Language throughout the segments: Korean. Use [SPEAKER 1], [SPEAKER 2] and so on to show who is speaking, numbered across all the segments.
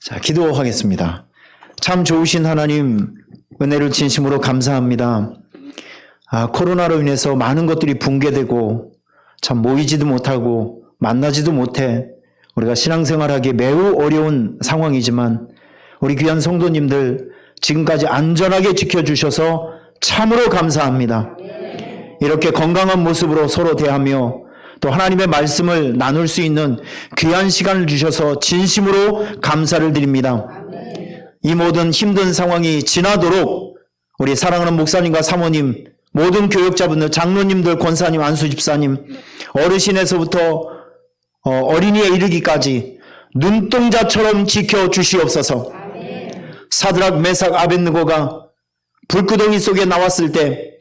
[SPEAKER 1] 자, 기도하겠습니다. 참 좋으신 하나님, 은혜를 진심으로 감사합니다. 코로나로 인해서 많은 것들이 붕괴되고 참 모이지도 못하고 만나지도 못해 우리가 신앙생활하기 매우 어려운 상황이지만 우리 귀한 성도님들 지금까지 안전하게 지켜주셔서 참으로 감사합니다. 이렇게 건강한 모습으로 서로 대하며 또 하나님의 말씀을 나눌 수 있는 귀한 시간을 주셔서 진심으로 감사를 드립니다. 이 모든 힘든 상황이 지나도록 우리 사랑하는 목사님과 사모님, 모든 교역자분들, 장로님들, 권사님, 안수집사님, 어르신에서부터 어린이에 이르기까지 눈동자처럼 지켜주시옵소서. 사드락, 메삭, 아벳느고가 불구덩이 속에 나왔을 때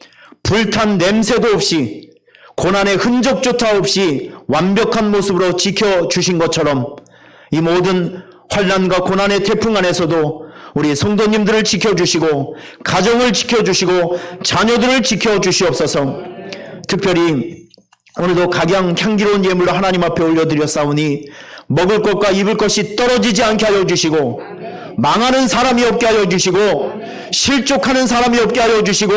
[SPEAKER 1] 불탄 냄새도 없이 고난의 흔적조차 없이 완벽한 모습으로 지켜주신 것처럼 이 모든 환난과 고난의 태풍 안에서도 우리 성도님들을 지켜주시고 가정을 지켜주시고 자녀들을 지켜주시옵소서. 특별히 오늘도 각양 향기로운 예물로 하나님 앞에 올려드렸사오니 먹을 것과 입을 것이 떨어지지 않게 하여 주시고 망하는 사람이 없게 하여 주시고 실족하는 사람이 없게 하여 주시고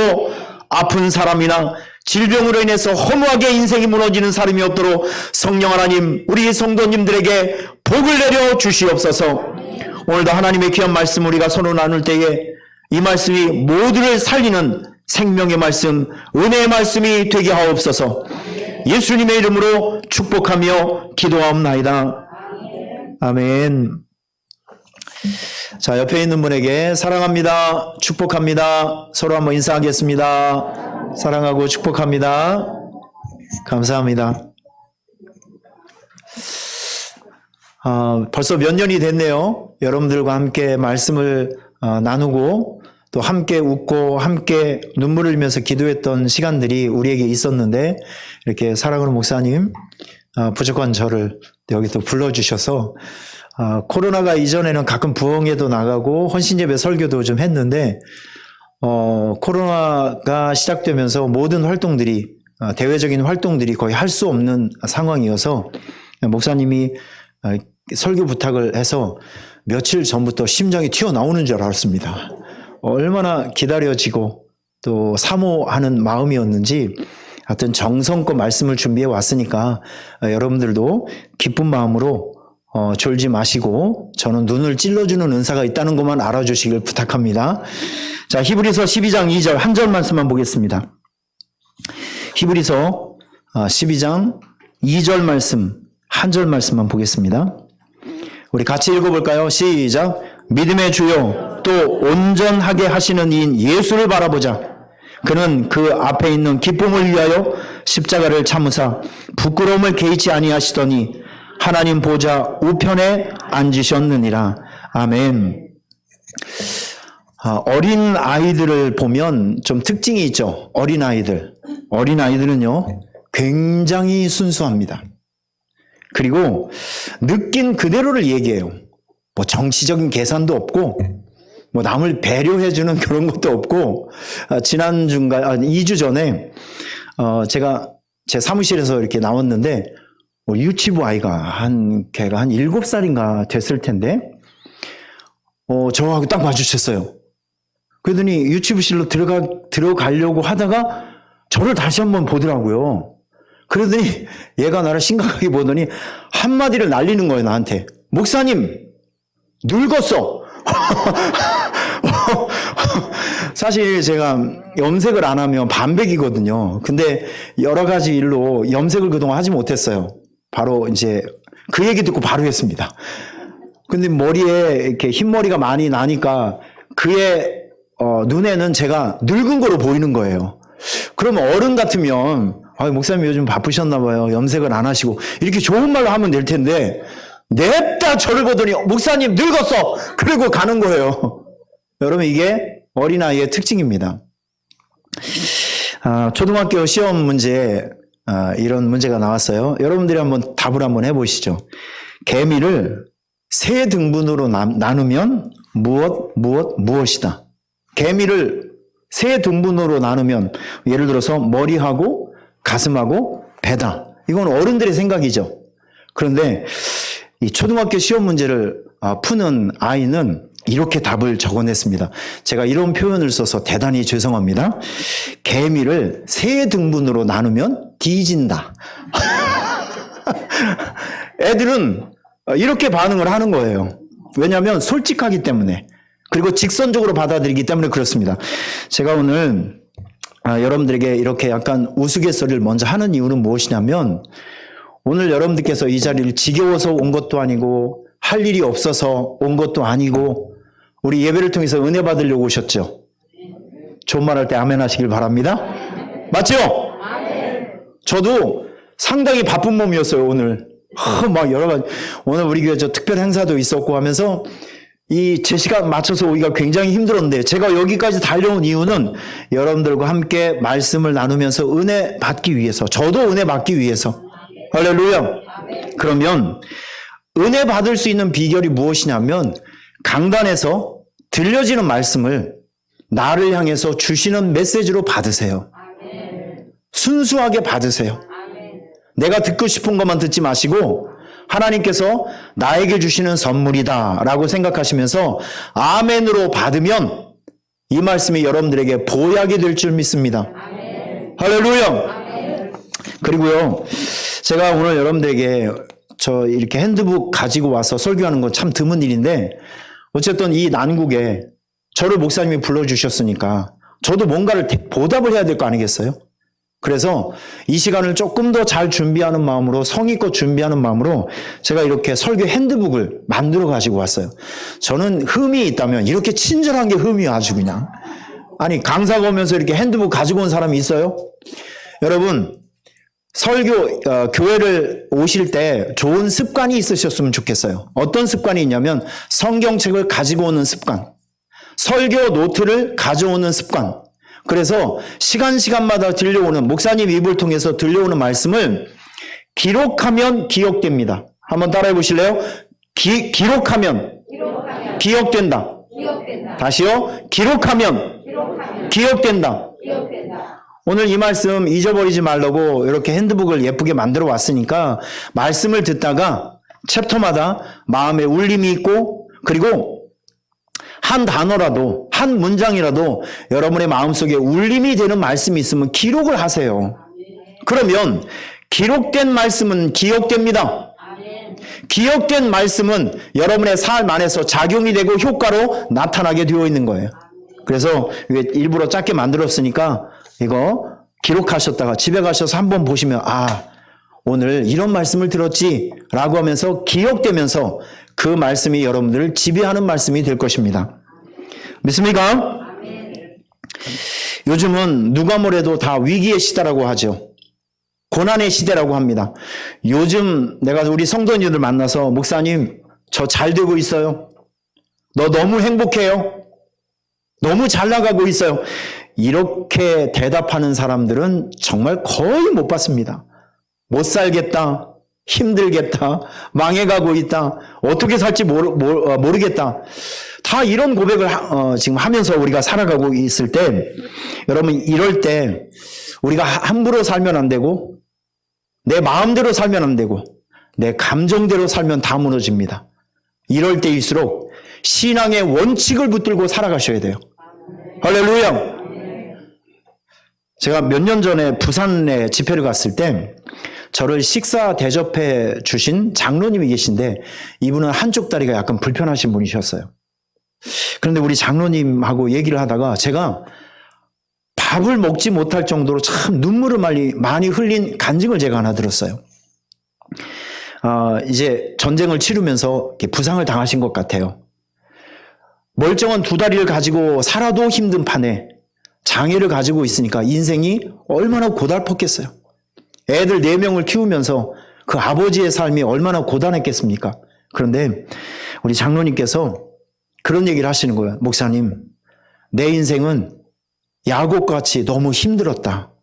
[SPEAKER 1] 아픈 사람이나 질병으로 인해서 허무하게 인생이 무너지는 사람이 없도록 성령 하나님 우리 성도님들에게 복을 내려 주시옵소서. 오늘도 하나님의 귀한 말씀 우리가 서로 나눌 때에 이 말씀이 모두를 살리는 생명의 말씀, 은혜의 말씀이 되게 하옵소서. 예수님의 이름으로 축복하며 기도하옵나이다. 아멘. 자, 옆에 있는 분에게 사랑합니다, 축복합니다. 서로 한번 인사하겠습니다. 사랑하고 축복합니다. 감사합니다. 벌써 몇 년이 됐네요. 여러분들과 함께 말씀을 나누고 또 함께 웃고 함께 눈물을 흘리면서 기도했던 시간들이 우리에게 있었는데 이렇게 사랑하는 목사님 부족한 저를 여기 또 불러주셔서 코로나가 이전에는 가끔 부흥회도 나가고 헌신예배 설교도 좀 했는데 코로나가 시작되면서 모든 활동들이 대외적인 활동들이 거의 할 수 없는 상황이어서 목사님이 설교 부탁을 해서 며칠 전부터 심장이 튀어나오는 줄 알았습니다. 얼마나 기다려지고 또 사모하는 마음이었는지 하여튼 정성껏 말씀을 준비해 왔으니까 여러분들도 기쁜 마음으로 졸지 마시고 저는 눈을 찔러주는 은사가 있다는 것만 알아주시길 부탁합니다. 자, 히브리서 12장 2절 한 절 말씀만 보겠습니다. 히브리서 12장 2절 말씀 한 절 말씀만 보겠습니다. 우리 같이 읽어볼까요? 시작. 믿음의 주요 또 온전하게 하시는 이인 예수를 바라보자. 그는 그 앞에 있는 기쁨을 위하여 십자가를 참으사 부끄러움을 개의치 아니하시더니 하나님 보좌 우편에 앉으셨느니라. 아멘. 어린 아이들을 보면 좀 특징이 있죠. 어린 아이들은요 굉장히 순수합니다. 그리고 느낀 그대로를 얘기해요. 뭐 정치적인 계산도 없고 뭐 남을 배려해주는 그런 것도 없고 지난 2주 전에 제가 제 사무실에서 이렇게 나왔는데 유치부 아이가 걔가 한 7살인가 됐을 텐데 저하고 딱 마주쳤어요. 그러더니 유치부실로 들어가려고 하다가 저를 다시 한번 보더라고요. 그러더니 얘가 나를 심각하게 보더니 한마디를 날리는 거예요, 나한테. 목사님, 늙었어. 사실 제가 염색을 안 하면 반백이거든요. 근데 여러 가지 일로 염색을 그동안 하지 못했어요. 바로 이제 그 얘기 듣고 바로 했습니다. 근데 머리에 이렇게 흰머리가 많이 나니까 그의 눈에는 제가 늙은 거로 보이는 거예요. 그러면 어른 같으면 목사님 요즘 바쁘셨나 봐요. 염색을 안 하시고 이렇게 좋은 말로 하면 될 텐데 냅다 저를 보더니 목사님 늙었어. 그리고 가는 거예요. 여러분 이게 어린아이의 특징입니다. 초등학교 시험 문제 이런 문제가 나왔어요. 여러분들이 한번 답을 한번 해보시죠. 개미를 세 등분으로 나누면 무엇이다. 개미를 세 등분으로 나누면 예를 들어서 머리하고 가슴하고 배다. 이건 어른들의 생각이죠. 그런데 이 초등학교 시험 문제를 푸는 아이는 이렇게 답을 적어냈습니다. 제가 이런 표현을 써서 대단히 죄송합니다. 개미를 세 등분으로 나누면 뒤진다. 애들은 이렇게 반응을 하는 거예요. 왜냐하면 솔직하기 때문에, 그리고 직선적으로 받아들이기 때문에 그렇습니다. 제가 오늘 여러분들에게 이렇게 약간 우스갯소리를 먼저 하는 이유는 무엇이냐면, 오늘 여러분들께서 이 자리를 지겨워서 온 것도 아니고 할 일이 없어서 온 것도 아니고 우리 예배를 통해서 은혜 받으려고 오셨죠? 좋은 말 할 때 아멘 하시길 바랍니다. 맞죠? 저도 상당히 바쁜 몸이었어요, 오늘. 막 여러 가지. 오늘 우리 교회 특별 행사도 있었고 하면서 제 시간 맞춰서 오기가 굉장히 힘들었는데, 제가 여기까지 달려온 이유는 여러분들과 함께 말씀을 나누면서 은혜 받기 위해서, 저도 은혜 받기 위해서. 할렐루야. 그러면 은혜 받을 수 있는 비결이 무엇이냐면, 강단에서 들려지는 말씀을 나를 향해서 주시는 메시지로 받으세요. 순수하게 받으세요. 내가 듣고 싶은 것만 듣지 마시고 하나님께서 나에게 주시는 선물이다 라고 생각하시면서 아멘으로 받으면 이 말씀이 여러분들에게 보약이 될 줄 믿습니다. 할렐루야. 그리고요, 제가 오늘 여러분들에게 이렇게 핸드북 가지고 와서 설교하는 건 참 드문 일인데, 어쨌든 이 난국에 저를 목사님이 불러주셨으니까 저도 뭔가를 보답을 해야 될 거 아니겠어요? 그래서 이 시간을 조금 더 잘 준비하는 마음으로, 성의껏 준비하는 마음으로 제가 이렇게 설교 핸드북을 만들어 가지고 왔어요. 저는 흠이 있다면 이렇게 친절한 게 흠이 아주 그냥. 아니, 강사가 오면서 이렇게 핸드북 가지고 온 사람이 있어요? 여러분, 교회를 오실 때 좋은 습관이 있으셨으면 좋겠어요. 어떤 습관이 있냐면 성경책을 가지고 오는 습관, 설교 노트를 가져오는 습관. 그래서 시간마다 들려오는, 목사님 입을 통해서 들려오는 말씀을 기록하면 기억됩니다. 한번 따라해 보실래요? 기록하면 기억된다. 다시요. 기록하면 기억된다. 오늘 이 말씀 잊어버리지 말라고 이렇게 핸드북을 예쁘게 만들어 왔으니까 말씀을 듣다가 챕터마다 마음에 울림이 있고, 그리고 한 단어라도, 한 문장이라도 여러분의 마음속에 울림이 되는 말씀이 있으면 기록을 하세요. 그러면 기록된 말씀은 기억됩니다. 기억된 말씀은 여러분의 삶 안에서 작용이 되고 효과로 나타나게 되어 있는 거예요. 그래서 일부러 짧게 만들었으니까 이거 기록하셨다가 집에 가셔서 한번 보시면, 오늘 이런 말씀을 들었지 라고 하면서 기억되면서 그 말씀이 여러분들을 지배하는 말씀이 될 것입니다. 믿습니까? 요즘은 누가 뭐래도 다 위기의 시대라고 하죠. 고난의 시대라고 합니다. 요즘 내가 우리 성도님들 만나서, 목사님 저 잘 되고 있어요. 너 너무 행복해요. 너무 잘 나가고 있어요. 이렇게 대답하는 사람들은 정말 거의 못 봤습니다. 못 살겠다, 힘들겠다, 망해가고 있다, 어떻게 살지 모르겠다. 다 이런 고백을 지금 하면서 우리가 살아가고 있을 때, 여러분 이럴 때 우리가 함부로 살면 안 되고, 내 마음대로 살면 안 되고, 내 감정대로 살면 다 무너집니다. 이럴 때일수록 신앙의 원칙을 붙들고 살아가셔야 돼요. 할렐루야. 제가 몇 년 전에 부산에 집회를 갔을 때 저를 식사 대접해 주신 장로님이 계신데, 이분은 한쪽 다리가 약간 불편하신 분이셨어요. 그런데 우리 장로님하고 얘기를 하다가 제가 밥을 먹지 못할 정도로 참 눈물을 많이 흘린 간증을 제가 하나 들었어요. 이제 전쟁을 치르면서 부상을 당하신 것 같아요. 멀쩡한 두 다리를 가지고 살아도 힘든 판에 장애를 가지고 있으니까 인생이 얼마나 고달팠겠어요. 애들 4명을 키우면서 그 아버지의 삶이 얼마나 고단했겠습니까? 그런데 우리 장로님께서 그런 얘기를 하시는 거예요. 목사님, 내 인생은 야곱같이 너무 힘들었다.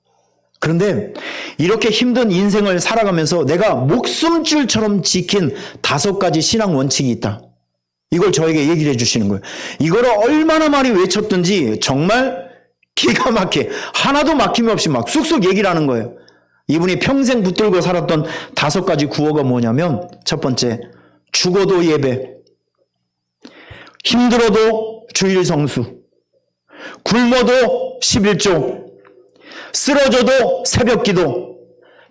[SPEAKER 1] 그런데 이렇게 힘든 인생을 살아가면서 내가 목숨줄처럼 지킨 5가지 신앙 원칙이 있다. 이걸 저에게 얘기를 해주시는 거예요. 이거를 얼마나 많이 외쳤든지 정말 기가 막히게 하나도 막힘없이 막 쑥쑥 얘기를 하는 거예요. 이분이 평생 붙들고 살았던 5가지 구호가 뭐냐면, 첫 번째, 죽어도 예배, 힘들어도 주일 성수, 굶어도 11조, 쓰러져도 새벽기도,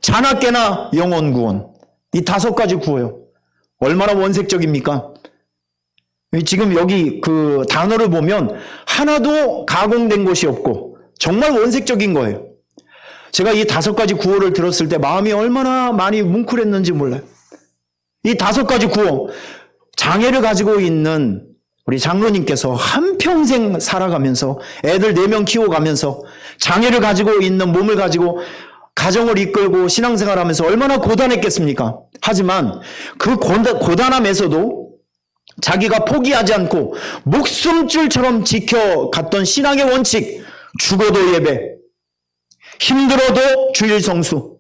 [SPEAKER 1] 자나깨나 영혼구원. 이 5가지 구호요. 얼마나 원색적입니까? 지금 여기 그 단어를 보면 하나도 가공된 것이 없고 정말 원색적인 거예요. 제가 이 5가지 구호를 들었을 때 마음이 얼마나 많이 뭉클했는지 몰라요. 이 5가지 구호, 장애를 가지고 있는 우리 장로님께서 한평생 살아가면서 애들 4명 키워가면서 장애를 가지고 있는 몸을 가지고 가정을 이끌고 신앙생활하면서 얼마나 고단했겠습니까? 하지만 그 고단함에서도 자기가 포기하지 않고 목숨줄처럼 지켜갔던 신앙의 원칙, 죽어도 예배, 힘들어도 주일 성수,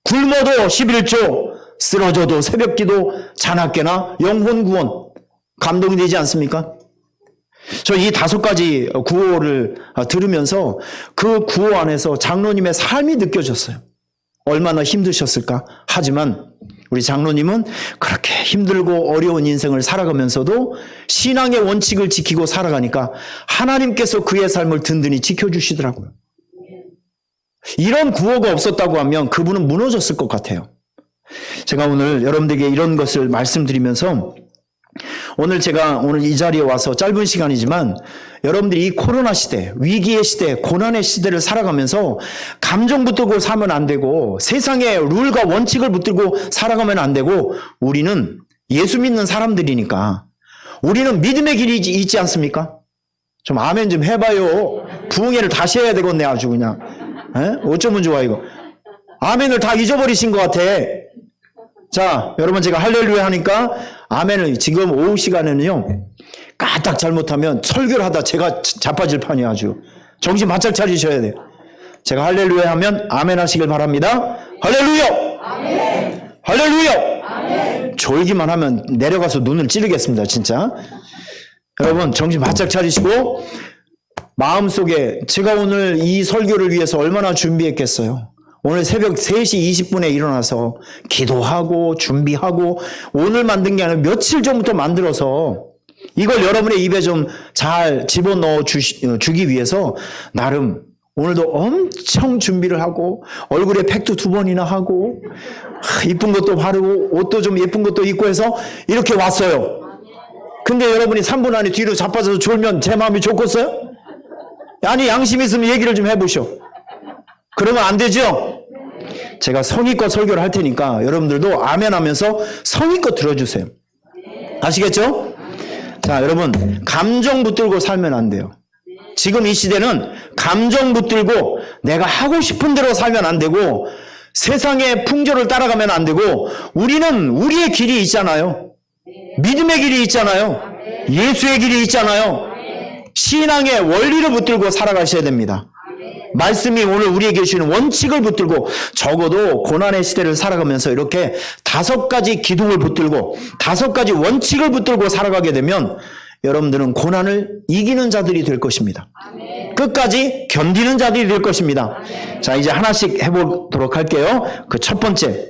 [SPEAKER 1] 굶어도 11조, 쓰러져도 새벽기도, 자나깨나 영혼 구원. 감동이 되지 않습니까? 저 이 5가지 구호를 들으면서 그 구호 안에서 장로님의 삶이 느껴졌어요. 얼마나 힘드셨을까? 하지만 우리 장로님은 그렇게 힘들고 어려운 인생을 살아가면서도 신앙의 원칙을 지키고 살아가니까 하나님께서 그의 삶을 든든히 지켜주시더라고요. 이런 구호가 없었다고 하면 그분은 무너졌을 것 같아요. 제가 오늘 여러분들에게 이런 것을 말씀드리면서 오늘 이 자리에 와서 짧은 시간이지만 여러분들이 이 코로나 시대, 위기의 시대, 고난의 시대를 살아가면서 감정 붙들고 살면 안 되고 세상의 룰과 원칙을 붙들고 살아가면 안 되고 우리는 예수 믿는 사람들이니까 우리는 믿음의 길이 있지 않습니까? 좀 아멘 좀 해봐요. 부흥회를 다시 해야 되겠네 아주 그냥. 어쩌면 좋아 이거. 아멘을 다 잊어버리신 것 같아. 자, 여러분 제가 할렐루야 하니까 아멘을 지금 오후 시간에는요. 까딱 잘못하면 설교를 하다 제가 자빠질 판이 아주. 정신 바짝 차리셔야 돼요. 제가 할렐루야 하면 아멘 하시길 바랍니다. 할렐루야! 아멘. 할렐루야! 아멘. 졸기만 하면 내려가서 눈을 찌르겠습니다. 진짜. 여러분 정신 바짝 차리시고 마음속에 제가 오늘 이 설교를 위해서 얼마나 준비했겠어요. 오늘 새벽 3시 20분에 일어나서 기도하고 준비하고 오늘 만든 게 아니라 며칠 전부터 만들어서 이걸 여러분의 입에 좀 잘 집어넣어 주기 위해서 나름 오늘도 엄청 준비를 하고 얼굴에 팩도 2번이나 하고 이쁜 것도 바르고 옷도 좀 예쁜 것도 입고 해서 이렇게 왔어요. 근데 여러분이 3분 안에 뒤로 자빠져서 졸면 제 마음이 좋겠어요? 아니 양심 있으면 얘기를 좀 해보셔. 그러면 안 되죠? 제가 성의껏 설교를 할 테니까 여러분들도 아멘 하면서 성의껏 들어주세요. 아시겠죠? 자, 여러분 감정 붙들고 살면 안 돼요. 지금 이 시대는 감정 붙들고 내가 하고 싶은 대로 살면 안 되고 세상의 풍조를 따라가면 안 되고 우리는 우리의 길이 있잖아요. 믿음의 길이 있잖아요. 예수의 길이 있잖아요. 신앙의 원리를 붙들고 살아가셔야 됩니다. 말씀이 오늘 우리에게 주시는 원칙을 붙들고 적어도 고난의 시대를 살아가면서 이렇게 5가지 기둥을 붙들고 5가지 원칙을 붙들고 살아가게 되면 여러분들은 고난을 이기는 자들이 될 것입니다. 끝까지 견디는 자들이 될 것입니다. 자, 이제 하나씩 해보도록 할게요. 그 첫 번째,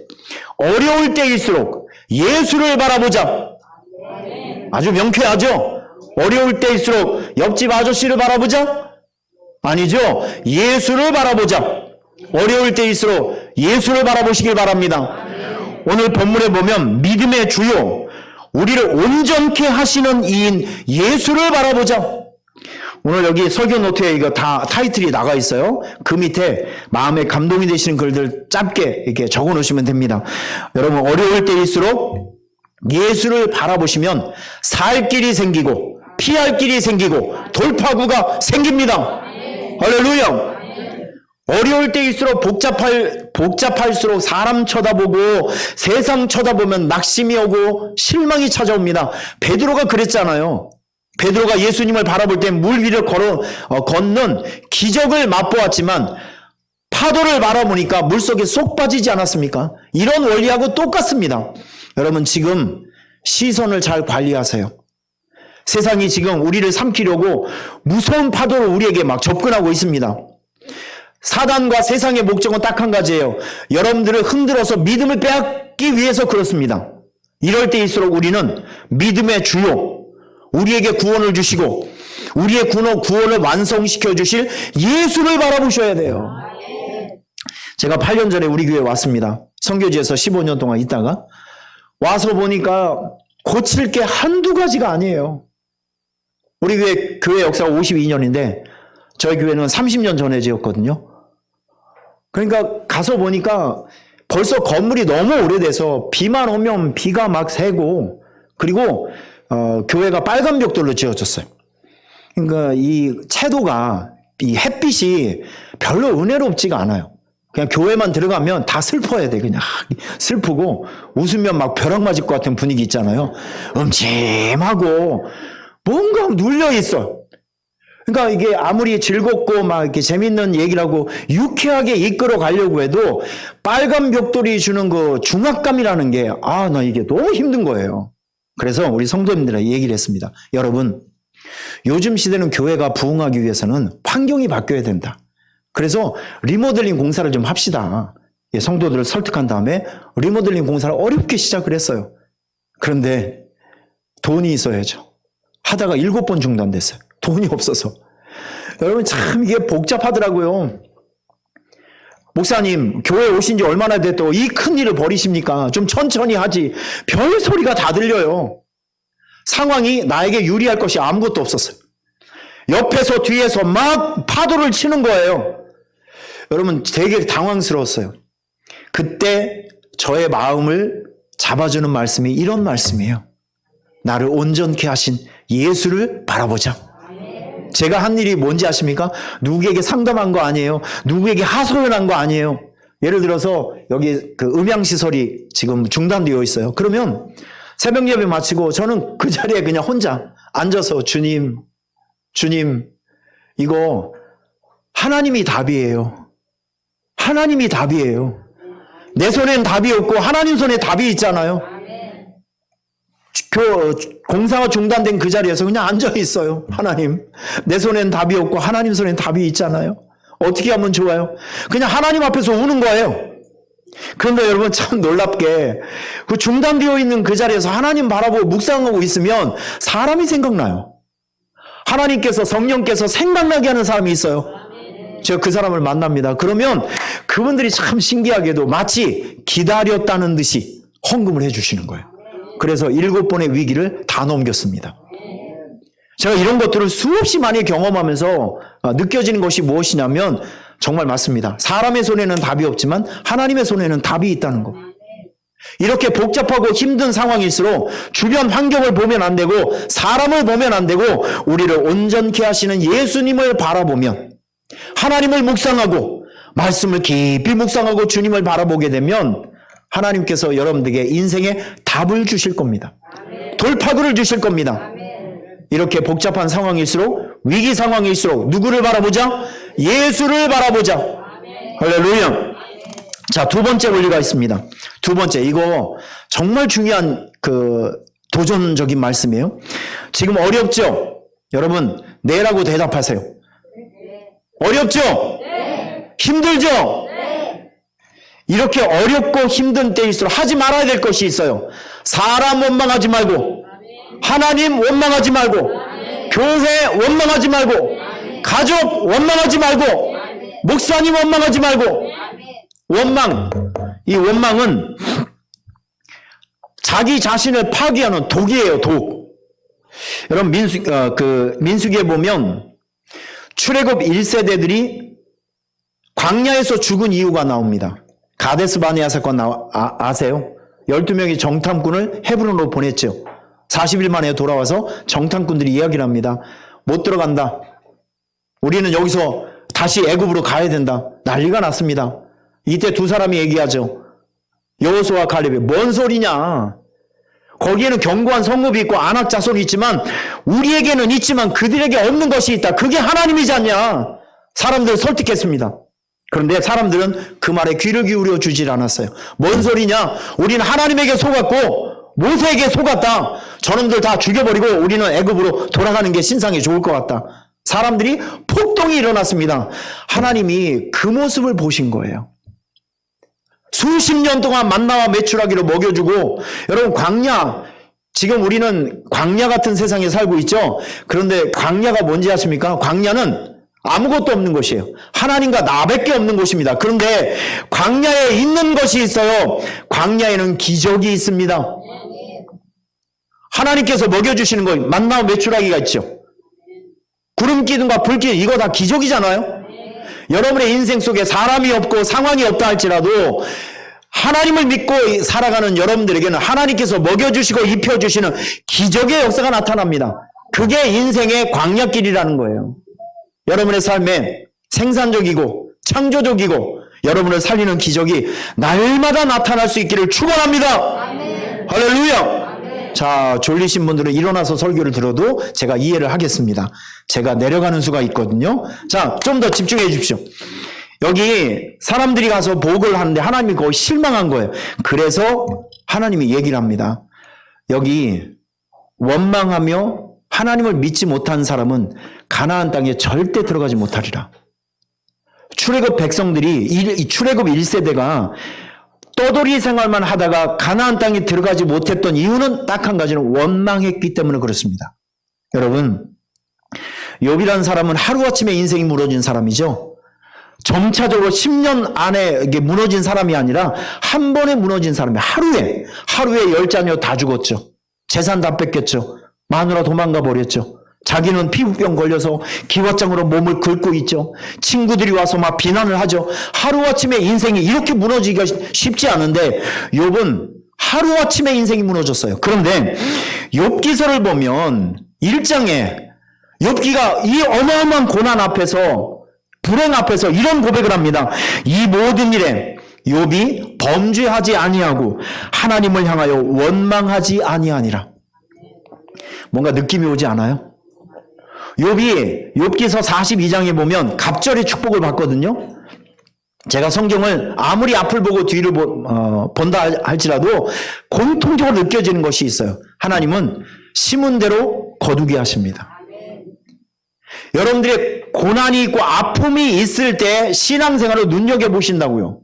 [SPEAKER 1] 어려울 때일수록 예수를 바라보자. 아주 명쾌하죠? 어려울 때일수록 옆집 아저씨를 바라보자? 아니죠. 예수를 바라보자. 어려울 때일수록 예수를 바라보시길 바랍니다. 오늘 본문에 보면 믿음의 주요, 우리를 온전케 하시는 이인 예수를 바라보자. 오늘 여기 설교 노트에 이거 다 타이틀이 나가 있어요. 그 밑에 마음에 감동이 되시는 글들 짧게 이렇게 적어 놓으시면 됩니다. 여러분 어려울 때일수록 예수를 바라보시면 살 길이 생기고 피할 길이 생기고 돌파구가 생깁니다. 할렐루야. 어려울 때일수록 복잡할수록 사람 쳐다보고 세상 쳐다보면 낙심이 오고 실망이 찾아옵니다. 베드로가 그랬잖아요. 베드로가 예수님을 바라볼 때 물 위를 걷는 기적을 맛보았지만 파도를 바라보니까 물속에 쏙 빠지지 않았습니까? 이런 원리하고 똑같습니다. 여러분 지금 시선을 잘 관리하세요. 세상이 지금 우리를 삼키려고 무서운 파도를 우리에게 막 접근하고 있습니다. 사단과 세상의 목적은 딱 한 가지예요. 여러분들을 흔들어서 믿음을 빼앗기 위해서 그렇습니다. 이럴 때일수록 우리는 믿음의 주요, 우리에게 구원을 주시고 우리의 구원을 완성시켜 주실 예수를 바라보셔야 돼요. 제가 8년 전에 우리 교회에 왔습니다. 선교지에서 15년 동안 있다가 와서 보니까 고칠 게 한두 가지가 아니에요. 우리 교회 역사가 52년인데 저희 교회는 30년 전에 지었거든요. 그러니까 가서 보니까 벌써 건물이 너무 오래돼서 비만 오면 비가 막 새고, 그리고 교회가 빨간 벽돌로 지어졌어요. 그러니까 이 채도가, 이 햇빛이 별로 은혜롭지가 않아요. 그냥 교회만 들어가면 다 슬퍼야 돼. 그냥 슬프고 웃으면 막 벼락 맞을 것 같은 분위기 있잖아요. 음침하고 뭔가 눌려 있어. 그러니까 이게 아무리 즐겁고 막 이렇게 재밌는 얘기라고 유쾌하게 이끌어 가려고 해도 빨간 벽돌이 주는 그 중압감이라는 게, 나 이게 너무 힘든 거예요. 그래서 우리 성도님들에게 얘기를 했습니다. 여러분, 요즘 시대는 교회가 부흥하기 위해서는 환경이 바뀌어야 된다. 그래서 리모델링 공사를 좀 합시다. 성도들을 설득한 다음에 리모델링 공사를 어렵게 시작을 했어요. 그런데 돈이 있어야죠. 하다가 7번 중단됐어요. 돈이 없어서. 여러분, 참 이게 복잡하더라고요. 목사님, 교회 오신 지 얼마나 됐다고 이 큰 일을 벌이십니까? 좀 천천히 하지. 별 소리가 다 들려요. 상황이 나에게 유리할 것이 아무것도 없었어요. 옆에서 뒤에서 막 파도를 치는 거예요. 여러분, 되게 당황스러웠어요. 그때 저의 마음을 잡아주는 말씀이 이런 말씀이에요. 나를 온전케 하신 예수를 바라보자. 제가 한 일이 뭔지 아십니까? 누구에게 상담한 거 아니에요. 누구에게 하소연한 거 아니에요. 예를 들어서 여기 그 음향시설이 지금 중단되어 있어요. 그러면 새벽 예배 마치고 저는 그 자리에 그냥 혼자 앉아서 주님, 이거 하나님이 답이에요. 하나님이 답이에요. 내 손엔 답이 없고 하나님 손에 답이 있잖아요. 공사가 중단된 그 자리에서 그냥 앉아 있어요. 하나님, 내 손엔 답이 없고 하나님 손엔 답이 있잖아요. 어떻게 하면 좋아요? 그냥 하나님 앞에서 우는 거예요. 그런데 여러분, 참 놀랍게 그 중단되어 있는 그 자리에서 하나님 바라보고 묵상하고 있으면 사람이 생각나요. 하나님께서, 성령께서 생각나게 하는 사람이 있어요. 제가 그 사람을 만납니다. 그러면 그분들이 참 신기하게도 마치 기다렸다는 듯이 헌금을 해주시는 거예요. 그래서 7번의 위기를 다 넘겼습니다. 제가 이런 것들을 수없이 많이 경험하면서 느껴지는 것이 무엇이냐면, 정말 맞습니다. 사람의 손에는 답이 없지만 하나님의 손에는 답이 있다는 거. 이렇게 복잡하고 힘든 상황일수록 주변 환경을 보면 안 되고 사람을 보면 안 되고 우리를 온전케 하시는 예수님을 바라보면, 하나님을 묵상하고 말씀을 깊이 묵상하고 주님을 바라보게 되면 하나님께서 여러분들에게 인생의 답을 주실 겁니다. 돌파구를 주실 겁니다. 이렇게 복잡한 상황일수록, 위기 상황일수록 누구를 바라보자? 예수를 바라보자. 할렐루야. 자, 두 번째 원리가 있습니다. 두 번째, 이거 정말 중요한 도전적인 말씀이에요. 지금 어렵죠? 여러분, 네라고 대답하세요. 어렵죠? 힘들죠? 이렇게 어렵고 힘든 때일수록 하지 말아야 될 것이 있어요. 사람 원망하지 말고, 하나님 원망하지 말고, 교회 원망하지 말고, 가족 원망하지 말고, 목사님 원망하지 말고. 이 원망은 자기 자신을 파괴하는 독이에요, 독. 여러분, 민수기에 보면 출애굽 1세대들이 광야에서 죽은 이유가 나옵니다. 가데스 바네아 사건 아세요? 12명의 정탐꾼을 헤브론으로 보냈죠. 40일 만에 돌아와서 정탐꾼들이 이야기를 합니다. 못 들어간다. 우리는 여기서 다시 애굽으로 가야 된다. 난리가 났습니다. 이때 두 사람이 얘기하죠. 여호수아와 갈렙이, 뭔 소리냐. 거기에는 견고한 성읍이 있고 안악 자손이 있지만 우리에게는 있지만 그들에게 없는 것이 있다. 그게 하나님이지 않냐. 사람들을 설득했습니다. 그런데 사람들은 그 말에 귀를 기울여 주질 않았어요. 뭔 소리냐. 우리는 하나님에게 속았고 모세에게 속았다. 저놈들 다 죽여버리고 우리는 애굽으로 돌아가는 게 신상에 좋을 것 같다. 사람들이 폭동이 일어났습니다. 하나님이 그 모습을 보신 거예요. 수십 년 동안 만나와 메추라기로 먹여주고, 여러분, 광야 지금 우리는 광야 같은 세상에 살고 있죠. 그런데 광야가 뭔지 아십니까? 광야는 아무것도 없는 곳이에요. 하나님과 나밖에 없는 곳입니다. 그런데 광야에 있는 것이 있어요. 광야에는 기적이 있습니다. 하나님께서 먹여주시는 거, 만나와 메추라기가 있죠. 구름 기둥과 불 기둥, 이거 다 기적이잖아요. 여러분의 인생 속에 사람이 없고 상황이 없다 할지라도 하나님을 믿고 살아가는 여러분들에게는 하나님께서 먹여주시고 입혀주시는 기적의 역사가 나타납니다. 그게 인생의 광야길이라는 거예요. 여러분의 삶에 생산적이고 창조적이고 여러분을 살리는 기적이 날마다 나타날 수 있기를 축원합니다. 할렐루야. 자, 졸리신 분들은 일어나서 설교를 들어도 제가 이해를 하겠습니다. 제가 내려가는 수가 있거든요. 자, 좀 더 집중해 주십시오. 여기 사람들이 가서 복을 하는데 하나님이 거의 실망한 거예요. 그래서 하나님이 얘기를 합니다. 여기 원망하며 하나님을 믿지 못한 사람은 가나안 땅에 절대 들어가지 못하리라. 출애굽 백성들이, 이 출애굽 1세대가 떠돌이 생활만 하다가 가나안 땅에 들어가지 못했던 이유는 딱 한 가지는 원망했기 때문에 그렇습니다. 여러분, 욥이라는 사람은 하루아침에 인생이 무너진 사람이죠. 점차적으로 10년 안에 이게 무너진 사람이 아니라 한 번에 무너진 사람이 하루에 10자녀 다 죽었죠. 재산 다 뺏겼죠. 마누라 도망가 버렸죠. 자기는 피부병 걸려서 기왓장으로 몸을 긁고 있죠. 친구들이 와서 막 비난을 하죠. 하루아침에 인생이 이렇게 무너지기가 쉽지 않은데 욥은 하루아침에 인생이 무너졌어요. 그런데 욥기서를 보면 1장에 욥기가 이 어마어마한 고난 앞에서, 불행 앞에서 이런 고백을 합니다. 이 모든 일에 욥이 범죄하지 아니하고 하나님을 향하여 원망하지 아니하니라. 뭔가 느낌이 오지 않아요? 욥이 욥기서 42장에 보면 갑절의 축복을 받거든요. 제가 성경을 아무리 앞을 보고 뒤를 본다 할지라도 공통적으로 느껴지는 것이 있어요. 하나님은 심은 대로 거두게 하십니다. 여러분들의 고난이 있고 아픔이 있을 때 신앙생활을 눈여겨보신다고요.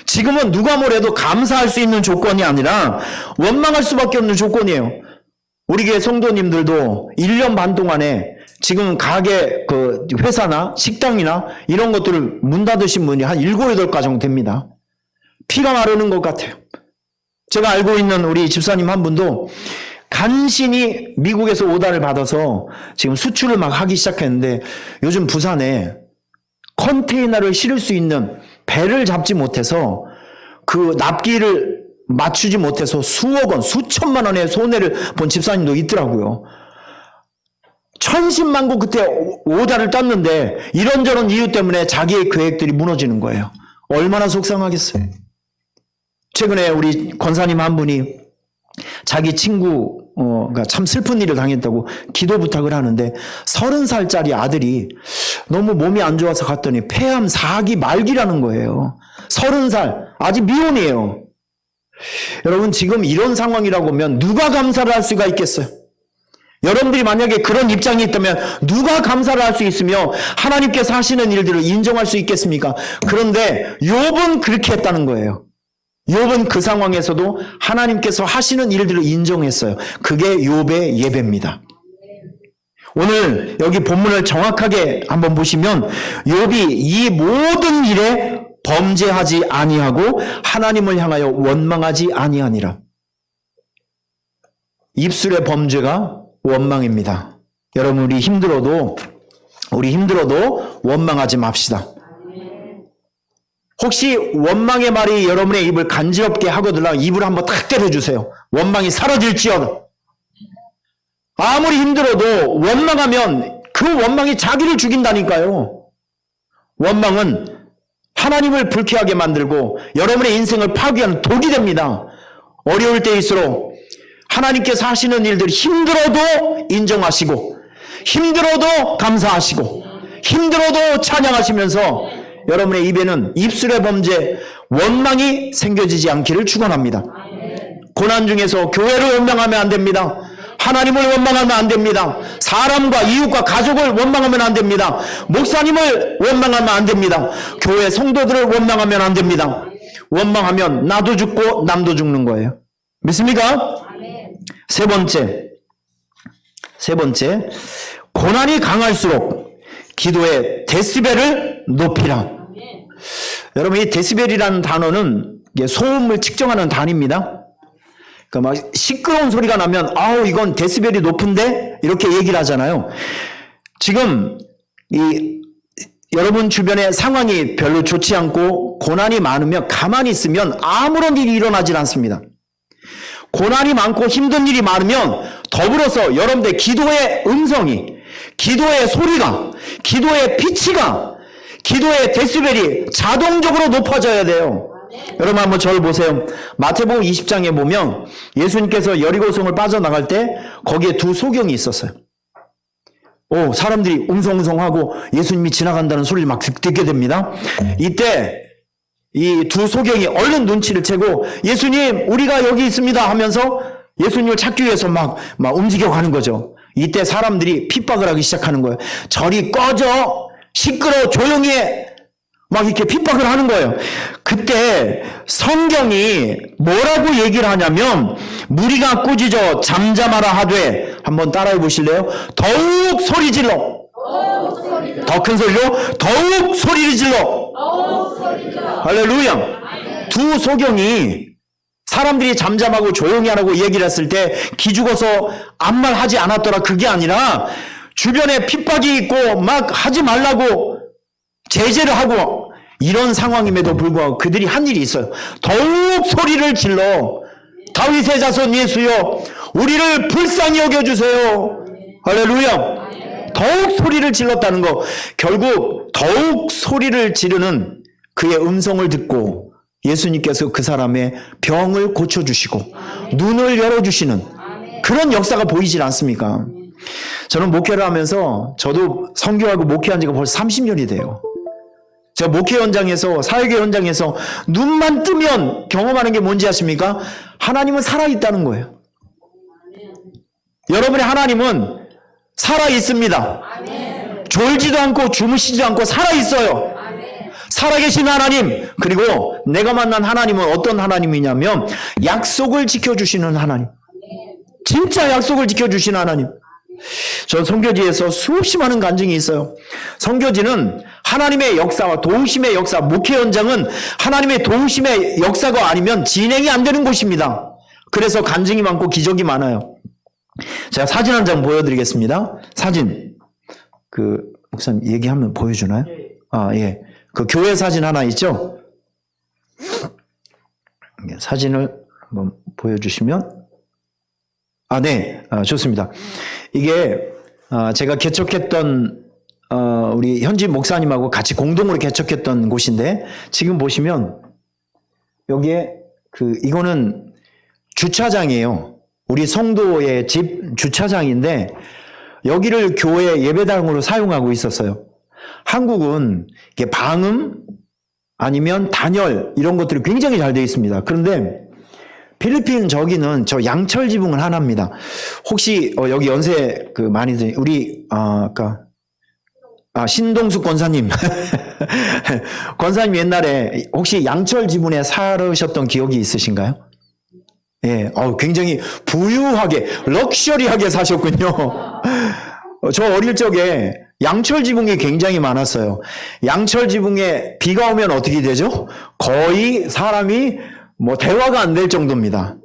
[SPEAKER 1] 지금은 누가 뭐래도 감사할 수 있는 조건이 아니라 원망할 수밖에 없는 조건이에요. 우리 교회 성도님들도 1년 반 동안에 지금 가게, 회사나 식당이나 이런 것들을 문 닫으신 분이 한 7, 8가정 됩니다. 피가 마르는 것 같아요. 제가 알고 있는 우리 집사님 한 분도 간신히 미국에서 오다를 받아서 지금 수출을 막 하기 시작했는데 요즘 부산에 컨테이너를 실을 수 있는 배를 잡지 못해서 그 납기를 맞추지 못해서 수억 원, 수천만 원의 손해를 본 집사님도 있더라고요. 천신만고 그때 오다를 땄는데 이런저런 이유 때문에 자기의 계획들이 무너지는 거예요. 얼마나 속상하겠어요. 최근에 우리 권사님 한 분이 자기 친구가 참 슬픈 일을 당했다고 기도 부탁을 하는데 30살짜리 아들이 너무 몸이 안 좋아서 갔더니 폐암 4기 말기라는 거예요. 30살, 아직 미혼이에요. 여러분, 지금 이런 상황이라고 하면 누가 감사를 할 수가 있겠어요? 여러분들이 만약에 그런 입장이 있다면 누가 감사를 할 수 있으며 하나님께서 하시는 일들을 인정할 수 있겠습니까? 그런데 욥은 그렇게 했다는 거예요. 욥은 그 상황에서도 하나님께서 하시는 일들을 인정했어요. 그게 욥의 예배입니다. 오늘 여기 본문을 정확하게 한번 보시면 욥이 이 모든 일에 범죄하지 아니하고 하나님을 향하여 원망하지 아니하니라. 입술의 범죄가 원망입니다. 여러분, 우리 힘들어도 원망하지 맙시다. 혹시 원망의 말이 여러분의 입을 간지럽게 하거든요. 입을 한번 탁 때려주세요. 원망이 사라질지어다. 아무리 힘들어도 원망하면 그 원망이 자기를 죽인다니까요. 원망은 하나님을 불쾌하게 만들고 여러분의 인생을 파괴하는 독이 됩니다. 어려울 때일수록 하나님께서 하시는 일들이 힘들어도 인정하시고 힘들어도 감사하시고 힘들어도 찬양하시면서 여러분의 입에는 입술의 범죄, 원망이 생겨지지 않기를 축원합니다. 고난 중에서 교회를 원망하면 안 됩니다. 하나님을 원망하면 안 됩니다. 사람과 이웃과 가족을 원망하면 안 됩니다. 목사님을 원망하면 안 됩니다. 교회 성도들을 원망하면 안 됩니다. 원망하면 나도 죽고 남도 죽는 거예요. 믿습니까? 세 번째, 고난이 강할수록 기도의 데시벨을 높이라. 여러분, 이 데시벨이라는 단어는 소음을 측정하는 단위입니다. 그러니까 막 시끄러운 소리가 나면 아우 이건 데시벨이 높은데 이렇게 얘기를 하잖아요. 지금 여러분 주변의 상황이 별로 좋지 않고 고난이 많으면 가만히 있으면 아무런 일이 일어나질 않습니다. 고난이 많고 힘든 일이 많으면 더불어서 여러분들 기도의 음성이, 기도의 소리가, 기도의 피치가, 기도의 데시벨이 자동적으로 높아져야 돼요. 여러분 한번 저를 보세요. 마태복음 20장에 보면 예수님께서 여리고성을 빠져나갈 때 거기에 두 소경이 있었어요. 사람들이 웅성웅성하고 예수님이 지나간다는 소리를 막 듣게 됩니다. 이때 이 두 소경이 얼른 눈치를 채고 예수님 우리가 여기 있습니다 하면서 예수님을 찾기 위해서 막 움직여가는 거죠. 이때 사람들이 핍박을 하기 시작하는 거예요. 저리 꺼져, 시끄러워, 조용히 해, 막 이렇게 핍박을 하는 거예요. 그때 성경이 뭐라고 얘기를 하냐면 무리가 꾸짖어 잠잠하라 하되, 한번 따라해 보실래요? 더욱 소리 질러. 더 큰 소리로 더욱 소리를 질러. 할렐루야. 두 소경이 사람들이 잠잠하고 조용히 하라고 얘기를 했을 때 기죽어서 아무 말 하지 않았더라. 그게 아니라 주변에 핍박이 있고 막 하지 말라고 제재를 하고 이런 상황임에도 불구하고 그들이 한 일이 있어요. 더욱 소리를 질러 다윗의 자손 예수여 우리를 불쌍히 여겨주세요. 할렐루야. 더욱 소리를 질렀다는 거, 결국 더욱 소리를 지르는 그의 음성을 듣고 예수님께서 그 사람의 병을 고쳐주시고 눈을 열어주시는 그런 역사가 보이질 않습니까? 저는 목회를 하면서 저도 선교하고 목회한 지가 벌써 30년이 돼요. 제가 목회 현장에서, 사회계 현장에서 눈만 뜨면 경험하는 게 뭔지 아십니까? 하나님은 살아있다는 거예요. 여러분의 하나님은 살아있습니다. 졸지도 않고 주무시지도 않고 살아있어요. 살아계신 하나님, 그리고 내가 만난 하나님은 어떤 하나님이냐면 약속을 지켜주시는 하나님. 진짜 약속을 지켜주시는 하나님. 전 선교지에서 수없이 많은 간증이 있어요. 선교지는 하나님의 역사와 도우심의 역사, 목회 현장은 하나님의 도우심의 역사가 아니면 진행이 안 되는 곳입니다. 그래서 간증이 많고 기적이 많아요. 제가 사진 한 장 보여드리겠습니다. 사진. 목사님 얘기하면 보여주나요? 예. 그 교회 사진 하나 있죠? 사진을 한번 보여주시면. 네. 좋습니다. 이게, 제가 개척했던, 우리 현지 목사님하고 같이 공동으로 개척했던 곳인데, 지금 보시면, 여기에, 이거는 주차장이에요. 우리 성도의 집 주차장인데, 여기를 교회 예배당으로 사용하고 있었어요. 한국은 이게 방음 아니면 단열 이런 것들이 굉장히 잘 되어 있습니다. 그런데 필리핀 저기는 저 양철 지붕은 하나입니다. 혹시 여기 연세 많이들 우리 아까 신동숙 권사님 권사님 옛날에 혹시 양철 지붕에 살으셨던 기억이 있으신가요? 예, 굉장히 부유하게 럭셔리하게 사셨군요. 저 어릴 적에 양철 지붕이 굉장히 많았어요. 양철 지붕에 비가 오면 어떻게 되죠? 거의 사람이 대화가 안 될 정도입니다.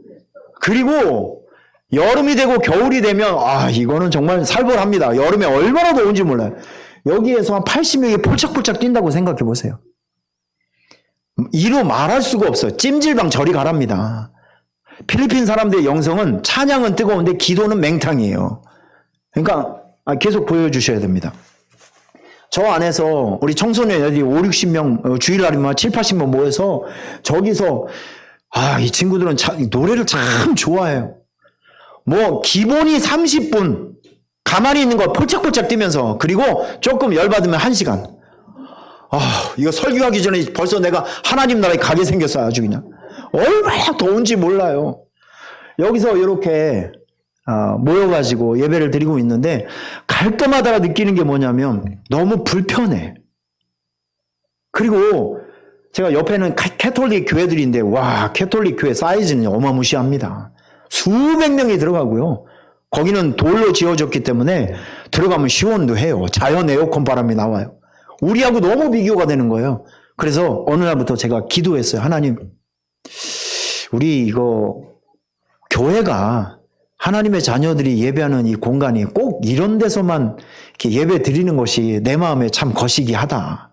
[SPEAKER 1] 그리고 여름이 되고 겨울이 되면 이거는 정말 살벌합니다. 여름에 얼마나 더운지 몰라요. 여기에서 한 80명이 폴짝폴짝 뛴다고 생각해 보세요. 이로 말할 수가 없어요. 찜질방 저리 가랍니다. 필리핀 사람들의 영성은 찬양은 뜨거운데 기도는 맹탕이에요. 그러니까 계속 보여주셔야 됩니다. 저 안에서 우리 청소년들이 5, 60명 주일날이면 7, 80명 모여서 저기서 이 친구들은 노래를 참 좋아해요. 기본이 30분 가만히 있는 거 폴짝폴짝 뛰면서, 그리고 조금 열받으면 1시간. 이거 설교하기 전에 벌써 내가 하나님 나라에 가게 생겼어요. 아주 그냥 얼마나 더운지 몰라요. 여기서 이렇게 모여가지고 예배를 드리고 있는데 갈 때마다 느끼는 게 뭐냐면 너무 불편해. 그리고 제가 옆에는 캐톨릭 교회들인데 캐톨릭 교회 사이즈는 어마무시합니다. 수백 명이 들어가고요. 거기는 돌로 지어졌기 때문에 들어가면 시원도 해요. 자연 에어컨 바람이 나와요. 우리하고 너무 비교가 되는 거예요. 그래서 어느 날부터 제가 기도했어요. 하나님, 우리 이거 교회가 하나님의 자녀들이 예배하는 이 공간이 꼭 이런 데서만 이렇게 예배 드리는 것이 내 마음에 참 거시기하다.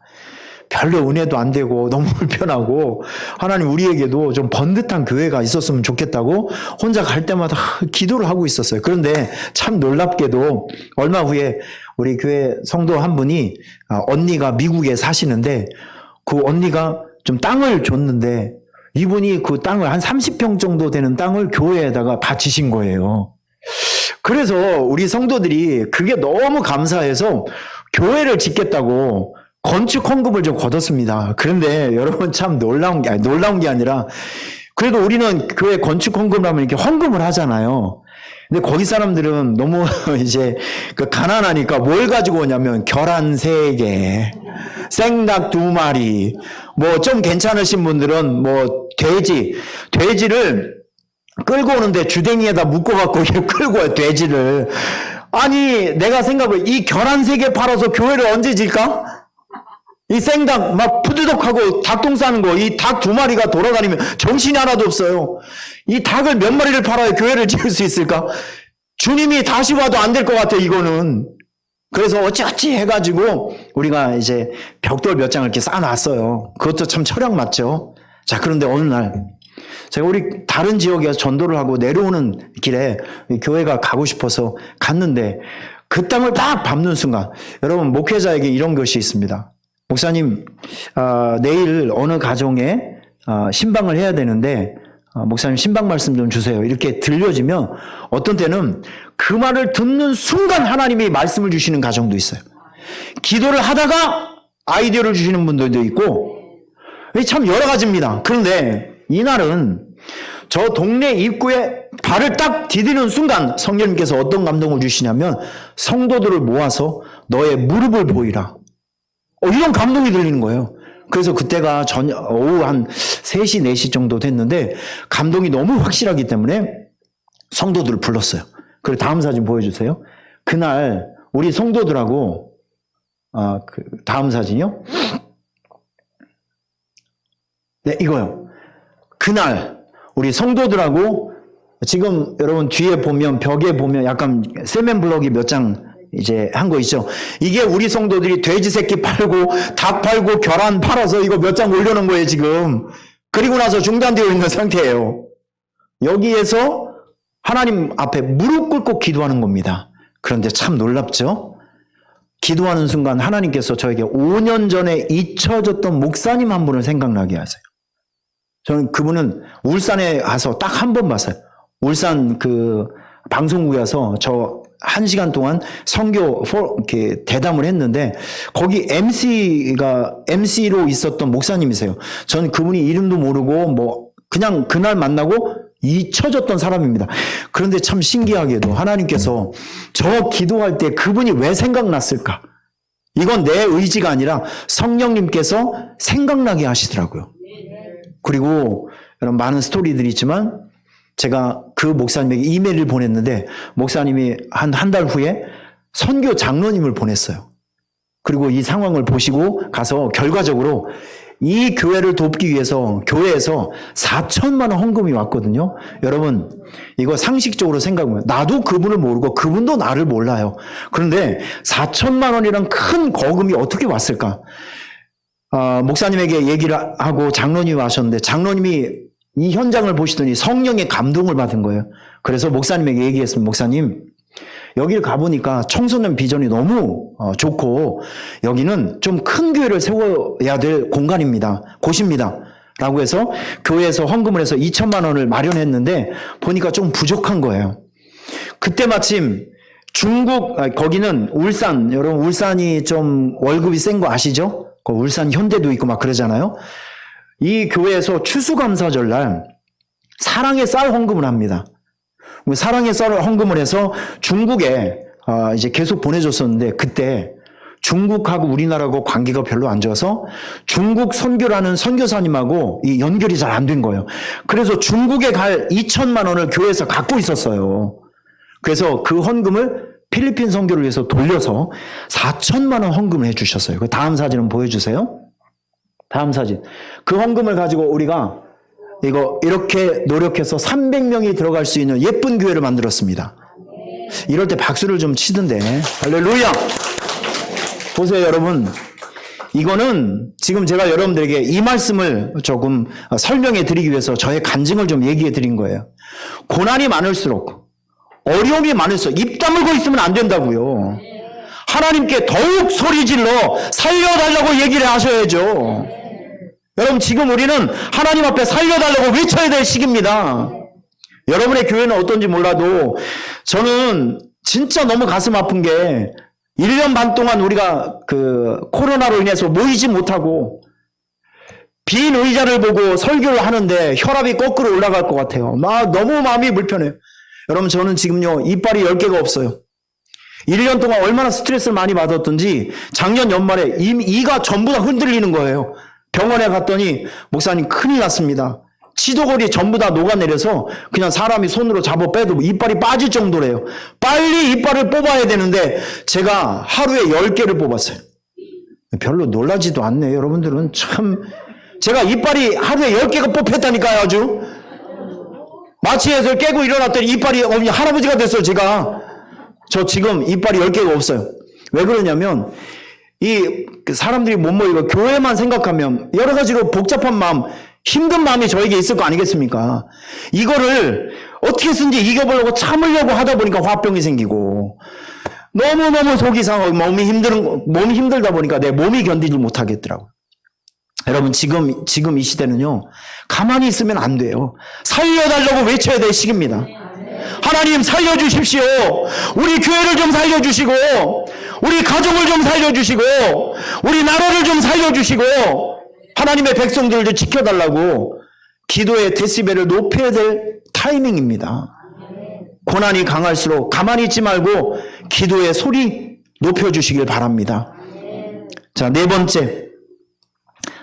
[SPEAKER 1] 별로 은혜도 안 되고 너무 불편하고 하나님 우리에게도 좀 번듯한 교회가 있었으면 좋겠다고 혼자 갈 때마다 기도를 하고 있었어요. 그런데 참 놀랍게도 얼마 후에 우리 교회 성도 한 분이 언니가 미국에 사시는데 그 언니가 좀 땅을 줬는데 이분이 그 땅을 한 30평 정도 되는 땅을 교회에다가 바치신 거예요. 그래서 우리 성도들이 그게 너무 감사해서 교회를 짓겠다고 건축 헌금을 좀 걷었습니다. 그런데 여러분 참 놀라운 게 아니라 그래도 우리는 교회 건축 헌금을 하면 이렇게 헌금을 하잖아요. 근데 거기 사람들은 너무 이제 그 가난하니까 뭘 가지고 오냐면 계란 3개, 생닭 2마리, 뭐 좀 괜찮으신 분들은 뭐 돼지를 끌고 오는데 주댕이에다 묶어갖고 이렇게 끌고 와요, 돼지를. 아니, 내가 생각을 이 계란 3개 팔아서 교회를 언제 질까? 이 생닭 막 푸드덕하고 닭똥 싸는 거, 이 닭 2마리가 돌아다니면 정신이 하나도 없어요. 이 닭을 몇 마리를 팔아야 교회를 지을 수 있을까? 주님이 다시 와도 안 될 것 같아, 이거는. 그래서 어찌어찌 해가지고 우리가 이제 벽돌 몇 장을 이렇게 쌓아놨어요. 그것도 참 철학 맞죠? 자, 그런데 어느 날 제가 우리 다른 지역에 전도를 하고 내려오는 길에 교회가 가고 싶어서 갔는데 그 땅을 딱 밟는 순간, 여러분 목회자에게 이런 것이 있습니다. 목사님, 내일 어느 가정에 신방을 해야 되는데 목사님 신방 말씀 좀 주세요. 이렇게 들려지면 어떤 때는 그 말을 듣는 순간 하나님이 말씀을 주시는 가정도 있어요. 기도를 하다가 아이디어를 주시는 분들도 있고 참 여러 가지입니다. 그런데 이날은 저 동네 입구에 발을 딱 디디는 순간 성령님께서 어떤 감동을 주시냐면 성도들을 모아서 너의 무릎을 보이라. 이런 감동이 들리는 거예요. 그래서 그때가 오후 한 3시, 4시 정도 됐는데 감동이 너무 확실하기 때문에 성도들을 불렀어요. 그리고 다음 사진 보여주세요. 그날 우리 성도들하고 다음 사진이요. 네, 이거요. 그날 우리 성도들하고 지금 여러분 뒤에 보면 벽에 보면 약간 세멘 블럭이 몇 장 이제 한 거 있죠. 이게 우리 성도들이 돼지 새끼 팔고 닭 팔고 계란 팔아서 이거 몇 장 올려놓은 거예요 지금. 그리고 나서 중단되어 있는 상태예요. 여기에서 하나님 앞에 무릎 꿇고 기도하는 겁니다. 그런데 참 놀랍죠? 기도하는 순간 하나님께서 저에게 5년 전에 잊혀졌던 목사님 한 분을 생각나게 하세요. 저는 그분은 울산에 가서 딱 한 번 봤어요. 울산 그 방송국에 와서 저 1시간 동안 선교 이렇게 대담을 했는데 거기 MC로 있었던 목사님이세요. 전 그분이 이름도 모르고 뭐 그냥 그날 만나고 잊혀졌던 사람입니다. 그런데 참 신기하게도 하나님께서 저 기도할 때 그분이 왜 생각났을까? 이건 내 의지가 아니라 성령님께서 생각나게 하시더라고요. 그리고 여러분 많은 스토리들이 있지만 제가 그 목사님에게 이메일을 보냈는데 목사님이 한 달 후에 선교 장로님을 보냈어요. 그리고 이 상황을 보시고 가서 결과적으로 이 교회를 돕기 위해서 교회에서 4천만 원 헌금이 왔거든요. 여러분 이거 상식적으로 생각해보면 나도 그분을 모르고 그분도 나를 몰라요. 그런데 4천만 원이란 큰 거금이 어떻게 왔을까? 목사님에게 얘기를 하고 장로님이 와셨는데 장로님이 이 현장을 보시더니 성령의 감동을 받은 거예요. 그래서 목사님에게 얘기했습니다. 목사님, 여기를 가보니까 청소년 비전이 너무 좋고 여기는 좀 큰 교회를 세워야 될 공간입니다. 곳입니다. 라고 해서 교회에서 헌금을 해서 2천만 원을 마련했는데 보니까 좀 부족한 거예요. 그때 마침 중국, 거기는 울산, 여러분 울산이 좀 월급이 센 거 아시죠? 울산 현대도 있고 막 그러잖아요. 이 교회에서 추수감사절 날 사랑의 쌀 헌금을 합니다. 사랑의 쌀을 헌금을 해서 중국에 이제 계속 보내줬었는데 그때 중국하고 우리나라하고 관계가 별로 안 좋아서 중국 선교라는 선교사님하고 이 연결이 잘 안 된 거예요. 그래서 중국에 갈 2천만 원을 교회에서 갖고 있었어요. 그래서 그 헌금을 필리핀 선교를 위해서 돌려서 4천만 원 헌금을 해주셨어요. 그 다음 사진은 보여주세요. 다음 사진. 그 헌금을 가지고 우리가 이거 이렇게 노력해서 300명이 들어갈 수 있는 예쁜 교회를 만들었습니다. 이럴 때 박수를 좀 치던데. 할렐루야! 보세요, 여러분. 이거는 지금 제가 여러분들에게 이 말씀을 조금 설명해 드리기 위해서 저의 간증을 좀 얘기해 드린 거예요. 고난이 많을수록, 어려움이 많을수록 입 다물고 있으면 안 된다고요. 하나님께 더욱 소리 질러 살려달라고 얘기를 하셔야죠. 여러분, 지금 우리는 하나님 앞에 살려달라고 외쳐야 될 시기입니다. 여러분의 교회는 어떤지 몰라도 저는 진짜 너무 가슴 아픈 게 1년 반 동안 우리가 그 코로나로 인해서 모이지 못하고 빈 의자를 보고 설교를 하는데 혈압이 거꾸로 올라갈 것 같아요. 너무 마음이 불편해요. 여러분, 저는 지금요 이빨이 10개가 없어요. 1년 동안 얼마나 스트레스를 많이 받았던지 작년 연말에 이가 전부 다 흔들리는 거예요. 병원에 갔더니 목사님 큰일 났습니다. 치도골이 전부 다 녹아내려서 그냥 사람이 손으로 잡아 빼도 이빨이 빠질 정도래요. 빨리 이빨을 뽑아야 되는데 제가 하루에 10개를 뽑았어요. 별로 놀라지도 않네요. 여러분들은 참, 제가 이빨이 하루에 10개가 뽑혔다니까요. 아주 마취해서 깨고 일어났더니 이빨이 할아버지가 됐어요. 저 지금 이빨이 10개가 없어요. 왜 그러냐면 이 사람들이 못 모이고 교회만 생각하면 여러 가지로 복잡한 마음, 힘든 마음이 저에게 있을 거 아니겠습니까? 이거를 어떻게든지 이겨보려고 참으려고 하다 보니까 화병이 생기고 너무너무 속이 상하고 몸이 힘들다 보니까 내 몸이 견디지 못하겠더라고요. 여러분, 지금 이 시대는요, 가만히 있으면 안 돼요. 살려달라고 외쳐야 될 시기입니다. 하나님 살려주십시오. 우리 교회를 좀 살려주시고, 우리 가정을 좀 살려주시고, 우리 나라를 좀 살려주시고, 하나님의 백성들을 좀 지켜달라고 기도의 데시벨을 높여야 될 타이밍입니다. 고난이 강할수록 가만히 있지 말고 기도의 소리 높여주시길 바랍니다. 자, 네 번째.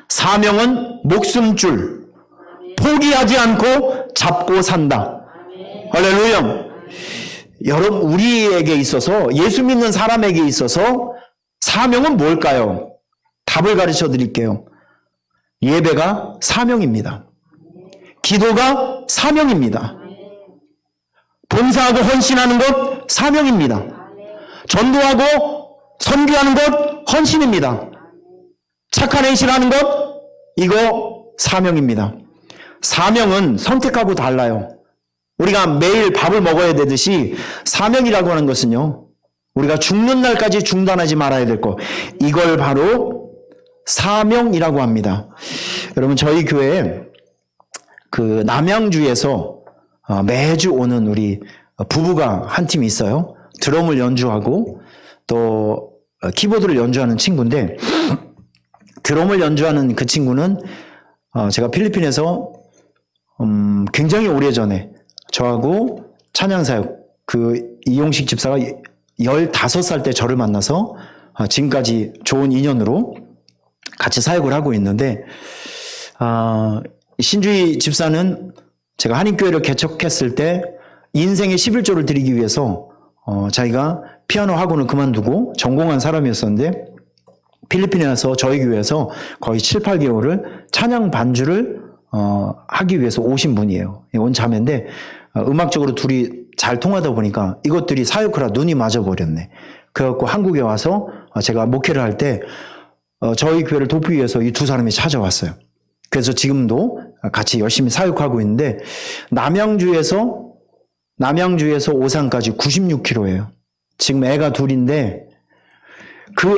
[SPEAKER 1] 사명은 목숨줄. 포기하지 않고 잡고 산다. 할렐루야. 여러분, 우리에게 있어서, 예수 믿는 사람에게 있어서 사명은 뭘까요? 답을 가르쳐 드릴게요. 예배가 사명입니다. 기도가 사명입니다. 봉사하고 헌신하는 것 사명입니다. 전도하고 선교하는 것 헌신입니다. 착한 행실하는 것, 이거 사명입니다. 사명은 선택하고 달라요. 우리가 매일 밥을 먹어야 되듯이 사명이라고 하는 것은요, 우리가 죽는 날까지 중단하지 말아야 될 것, 이걸 바로 사명이라고 합니다. 여러분, 저희 교회에 그 남양주에서 매주 오는 우리 부부가 한 팀이 있어요. 드럼을 연주하고 또 키보드를 연주하는 친구인데, 드럼을 연주하는 그 친구는 제가 필리핀에서 굉장히 오래전에 저하고 찬양사역, 그 이용식 집사가 15살 때 저를 만나서 지금까지 좋은 인연으로 같이 사역을 하고 있는데, 신주희 집사는 제가 한인교회를 개척했을 때 인생의 11조를 드리기 위해서 자기가 피아노 학원을 그만두고 전공한 사람이었었는데, 필리핀에 와서 저희 교회에서 거의 7, 8개월을 찬양 반주를 하기 위해서 오신 분이에요. 온 자매인데 음악적으로 둘이 잘 통하다 보니까 이것들이 사역하라 눈이 맞아버렸네. 그래갖고 한국에 와서 제가 목회를 할 때 저희 교회를 돕기 위해서 이 두 사람이 찾아왔어요. 그래서 지금도 같이 열심히 사역하고 있는데, 남양주에서 오산까지 96km예요. 지금 애가 둘인데 그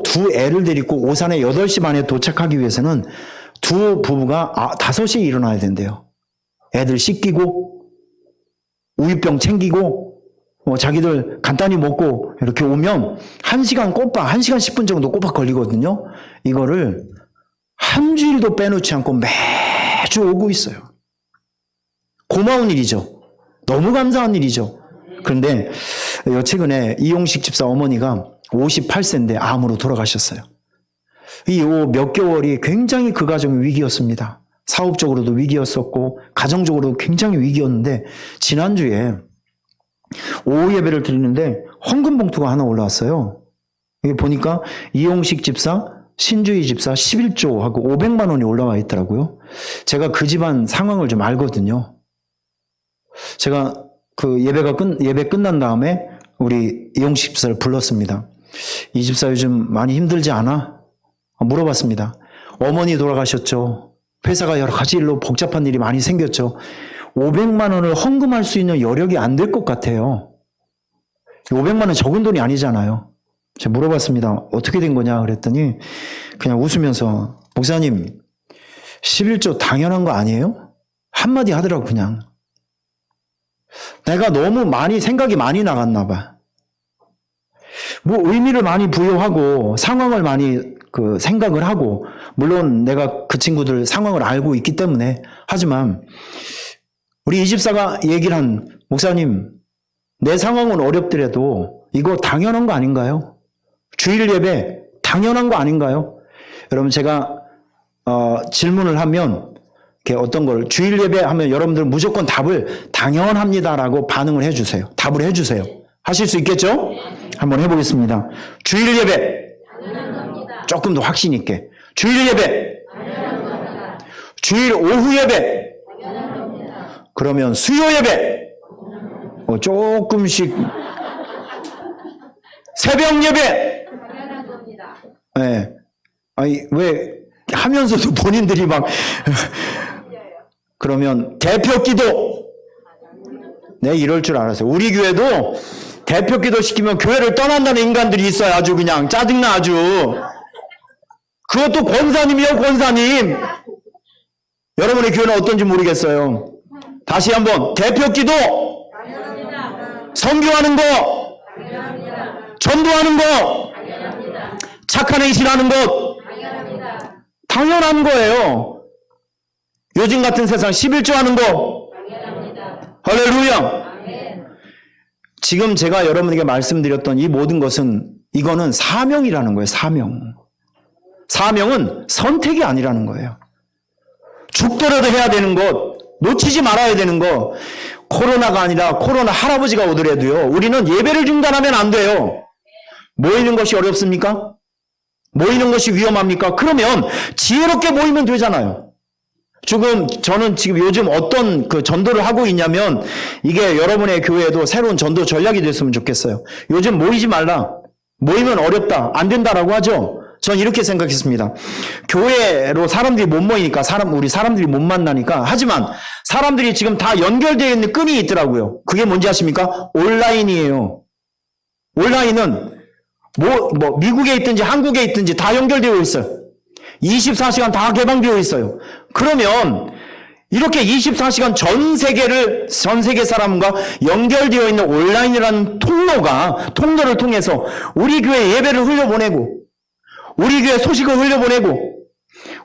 [SPEAKER 1] 두 애를 데리고 오산에 8시 반에 도착하기 위해서는 두 부부가 5시에 일어나야 된대요. 애들 씻기고 우유병 챙기고 자기들 간단히 먹고 이렇게 오면 1시간 10분 정도 꼬박 걸리거든요. 이거를 한 주일도 빼놓지 않고 매주 오고 있어요. 고마운 일이죠. 너무 감사한 일이죠. 그런데 최근에 이용식 집사 어머니가 58세인데 암으로 돌아가셨어요. 이 몇 개월이 굉장히 그 가정이 위기였습니다. 사업적으로도 위기였었고 가정적으로도 굉장히 위기였는데 지난주에 오후 예배를 드리는데 헌금 봉투가 하나 올라왔어요. 이게 보니까 이용식 집사, 신주희 집사 11조 하고 500만 원이 올라와 있더라고요. 제가 그 집안 상황을 좀 알거든요. 제가 그 예배 끝난 다음에 우리 이용식 집사를 불렀습니다. 이 집사 요즘 많이 힘들지 않아? 물어봤습니다. 어머니 돌아가셨죠. 회사가 여러 가지 일로 복잡한 일이 많이 생겼죠. 500만 원을 헌금할 수 있는 여력이 안 될 것 같아요. 500만 원 적은 돈이 아니잖아요. 제가 물어봤습니다. 어떻게 된 거냐 그랬더니 그냥 웃으면서 목사님 11조 당연한 거 아니에요? 한마디 하더라고 그냥. 내가 너무 생각이 많이 나갔나 봐. 뭐 의미를 많이 부여하고 상황을 많이 생각을 하고 물론 내가 그 친구들 상황을 알고 있기 때문에 하지만 우리 이 집사가 얘기를 한 목사님 내 상황은 어렵더라도 이거 당연한 거 아닌가요? 주일 예배 당연한 거 아닌가요? 여러분 제가 질문을 하면 어떤 걸 주일 예배 하면 여러분들 무조건 답을 당연합니다라고 반응을 해주세요. 답을 해주세요. 하실 수 있겠죠? 한번 해보겠습니다. 주일 예배 조금 더 확신 있게. 주일 예배 주일 오후 예배 그러면 수요 예배 조금씩 새벽 예배 네. 아니 왜 하면서도 본인들이 막 그러면 대표 기도 네 이럴 줄 알았어요. 우리 교회도 대표 기도 시키면 교회를 떠난다는 인간들이 있어요. 아주 그냥 짜증나 아주. 그것도 권사님이요 권사님. 여러분의 교회는 어떤지 모르겠어요. 다시 한번 대표 기도 선교하는 거 전도하는 거 착한 행실하는 것 당연한 거예요. 요즘 같은 세상 11조 하는 거 할렐루야. 지금 제가 여러분에게 말씀드렸던 이 모든 것은 이거는 사명이라는 거예요. 사명은 선택이 아니라는 거예요. 죽더라도 해야 되는 것, 놓치지 말아야 되는 것. 코로나가 아니라 코로나 할아버지가 오더라도요. 우리는 예배를 중단하면 안 돼요. 모이는 것이 어렵습니까? 모이는 것이 위험합니까? 그러면 지혜롭게 모이면 되잖아요. 저는 지금 요즘 어떤 전도를 하고 있냐면 이게 여러분의 교회에도 새로운 전도 전략이 됐으면 좋겠어요. 요즘 모이지 말라. 모이면 어렵다. 안 된다라고 하죠. 전 이렇게 생각했습니다. 교회로 사람들이 못 모이니까 우리 사람들이 못 만나니까 하지만 사람들이 지금 다 연결되어 있는 끈이 있더라고요. 그게 뭔지 아십니까? 온라인이에요. 온라인은 미국에 있든지 한국에 있든지 다 연결되어 있어요. 24시간 다 개방되어 있어요. 그러면 이렇게 24시간 전 세계 사람과 연결되어 있는 온라인이라는 통로를 통해서 우리 교회 예배를 흘려보내고 우리 교회 소식을 흘려보내고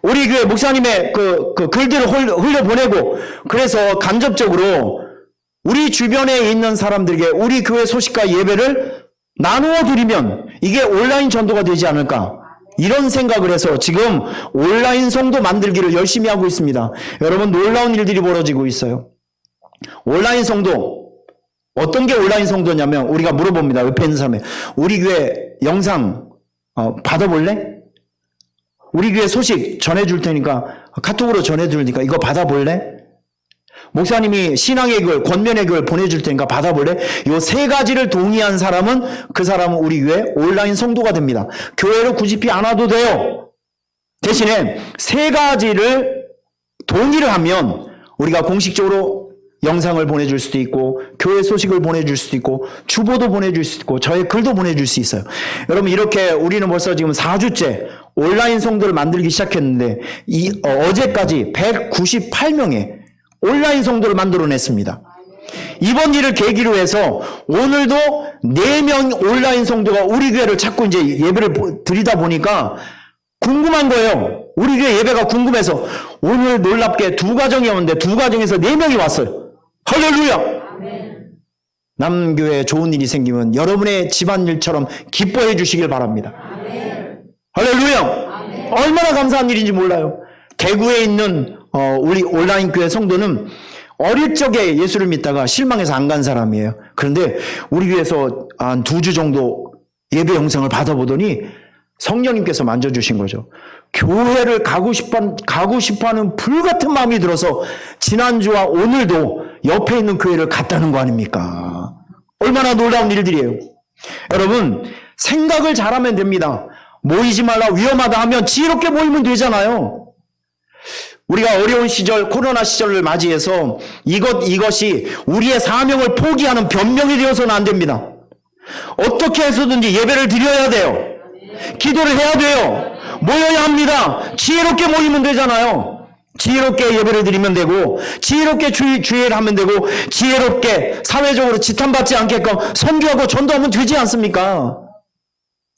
[SPEAKER 1] 우리 교회 목사님의 글들을 흘려보내고 그래서 간접적으로 우리 주변에 있는 사람들에게 우리 교회 소식과 예배를 나누어 드리면 이게 온라인 전도가 되지 않을까 이런 생각을 해서 지금 온라인 성도 만들기를 열심히 하고 있습니다. 여러분 놀라운 일들이 벌어지고 있어요. 온라인 성도 어떤 게 온라인 성도냐면 우리가 물어봅니다. 옆에 있는 사람에 우리 교회 영상 받아볼래? 우리 교회 소식 전해줄 테니까 카톡으로 전해줄 테니까 이거 받아볼래? 목사님이 신앙의 글, 권면의 글 보내줄 테니까 받아볼래? 요 세 가지를 동의한 사람은 그 사람은 우리 교회 온라인 성도가 됩니다. 교회를 굳이 안 와도 돼요. 대신에 세 가지를 동의를 하면 우리가 공식적으로 영상을 보내줄 수도 있고 교회 소식을 보내줄 수도 있고 주보도 보내줄 수 있고 저의 글도 보내줄 수 있어요. 여러분 이렇게 우리는 벌써 지금 4주째 온라인 성도를 만들기 시작했는데 어제까지 198명의 온라인 성도를 만들어냈습니다. 이번 일을 계기로 해서 오늘도 4명 온라인 성도가 우리 교회를 찾고 이제 예배를 드리다 보니까 궁금한 거예요. 우리 교회 예배가 궁금해서 오늘 놀랍게 2가정이 오는데 2가정에서 4명이 왔어요. 할렐루야! 남교회에 좋은 일이 생기면 여러분의 집안일처럼 기뻐해 주시길 바랍니다. 할렐루야! 얼마나 감사한 일인지 몰라요. 대구에 있는 우리 온라인 교회 성도는 어릴 적에 예수를 믿다가 실망해서 안 간 사람이에요. 그런데 우리 교회에서 한 2주 정도 예배 영상을 받아보더니 성령님께서 만져주신 거죠. 교회를 가고 싶어하는 불같은 마음이 들어서 지난주와 오늘도 옆에 있는 교회를 갔다는 거 아닙니까? 얼마나 놀라운 일들이에요. 여러분, 생각을 잘하면 됩니다. 모이지 말라, 위험하다 하면 지혜롭게 모이면 되잖아요. 우리가 어려운 시절, 코로나 시절을 맞이해서 이것이 우리의 사명을 포기하는 변명이 되어서는 안 됩니다. 어떻게 해서든지 예배를 드려야 돼요. 기도를 해야 돼요. 모여야 합니다. 지혜롭게 모이면 되잖아요. 지혜롭게 예배를 드리면 되고, 지혜롭게 주의를 하면 되고, 지혜롭게 사회적으로 지탄받지 않게끔 선교하고 전도하면 되지 않습니까?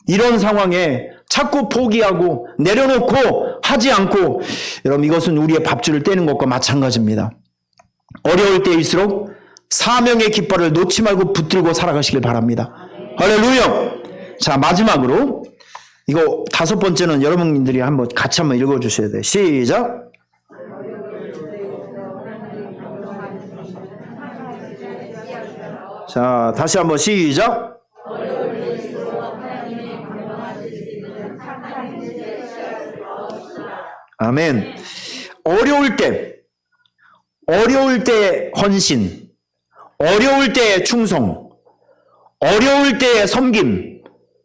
[SPEAKER 1] 이런 상황에 자꾸 포기하고 내려놓고 하지 않고, 여러분, 이것은 우리의 밥줄을 떼는 것과 마찬가지입니다. 어려울 때일수록 사명의 깃발을 놓지 말고 붙들고 살아가시길 바랍니다. 할렐루야! 자, 마지막으로 이거 5번째는 여러분들이 같이 한번 읽어주셔야 돼요. 시작! 자, 다시 한번 시작! 아멘. 어려울 때 헌신, 어려울 때 충성, 어려울 때 섬김,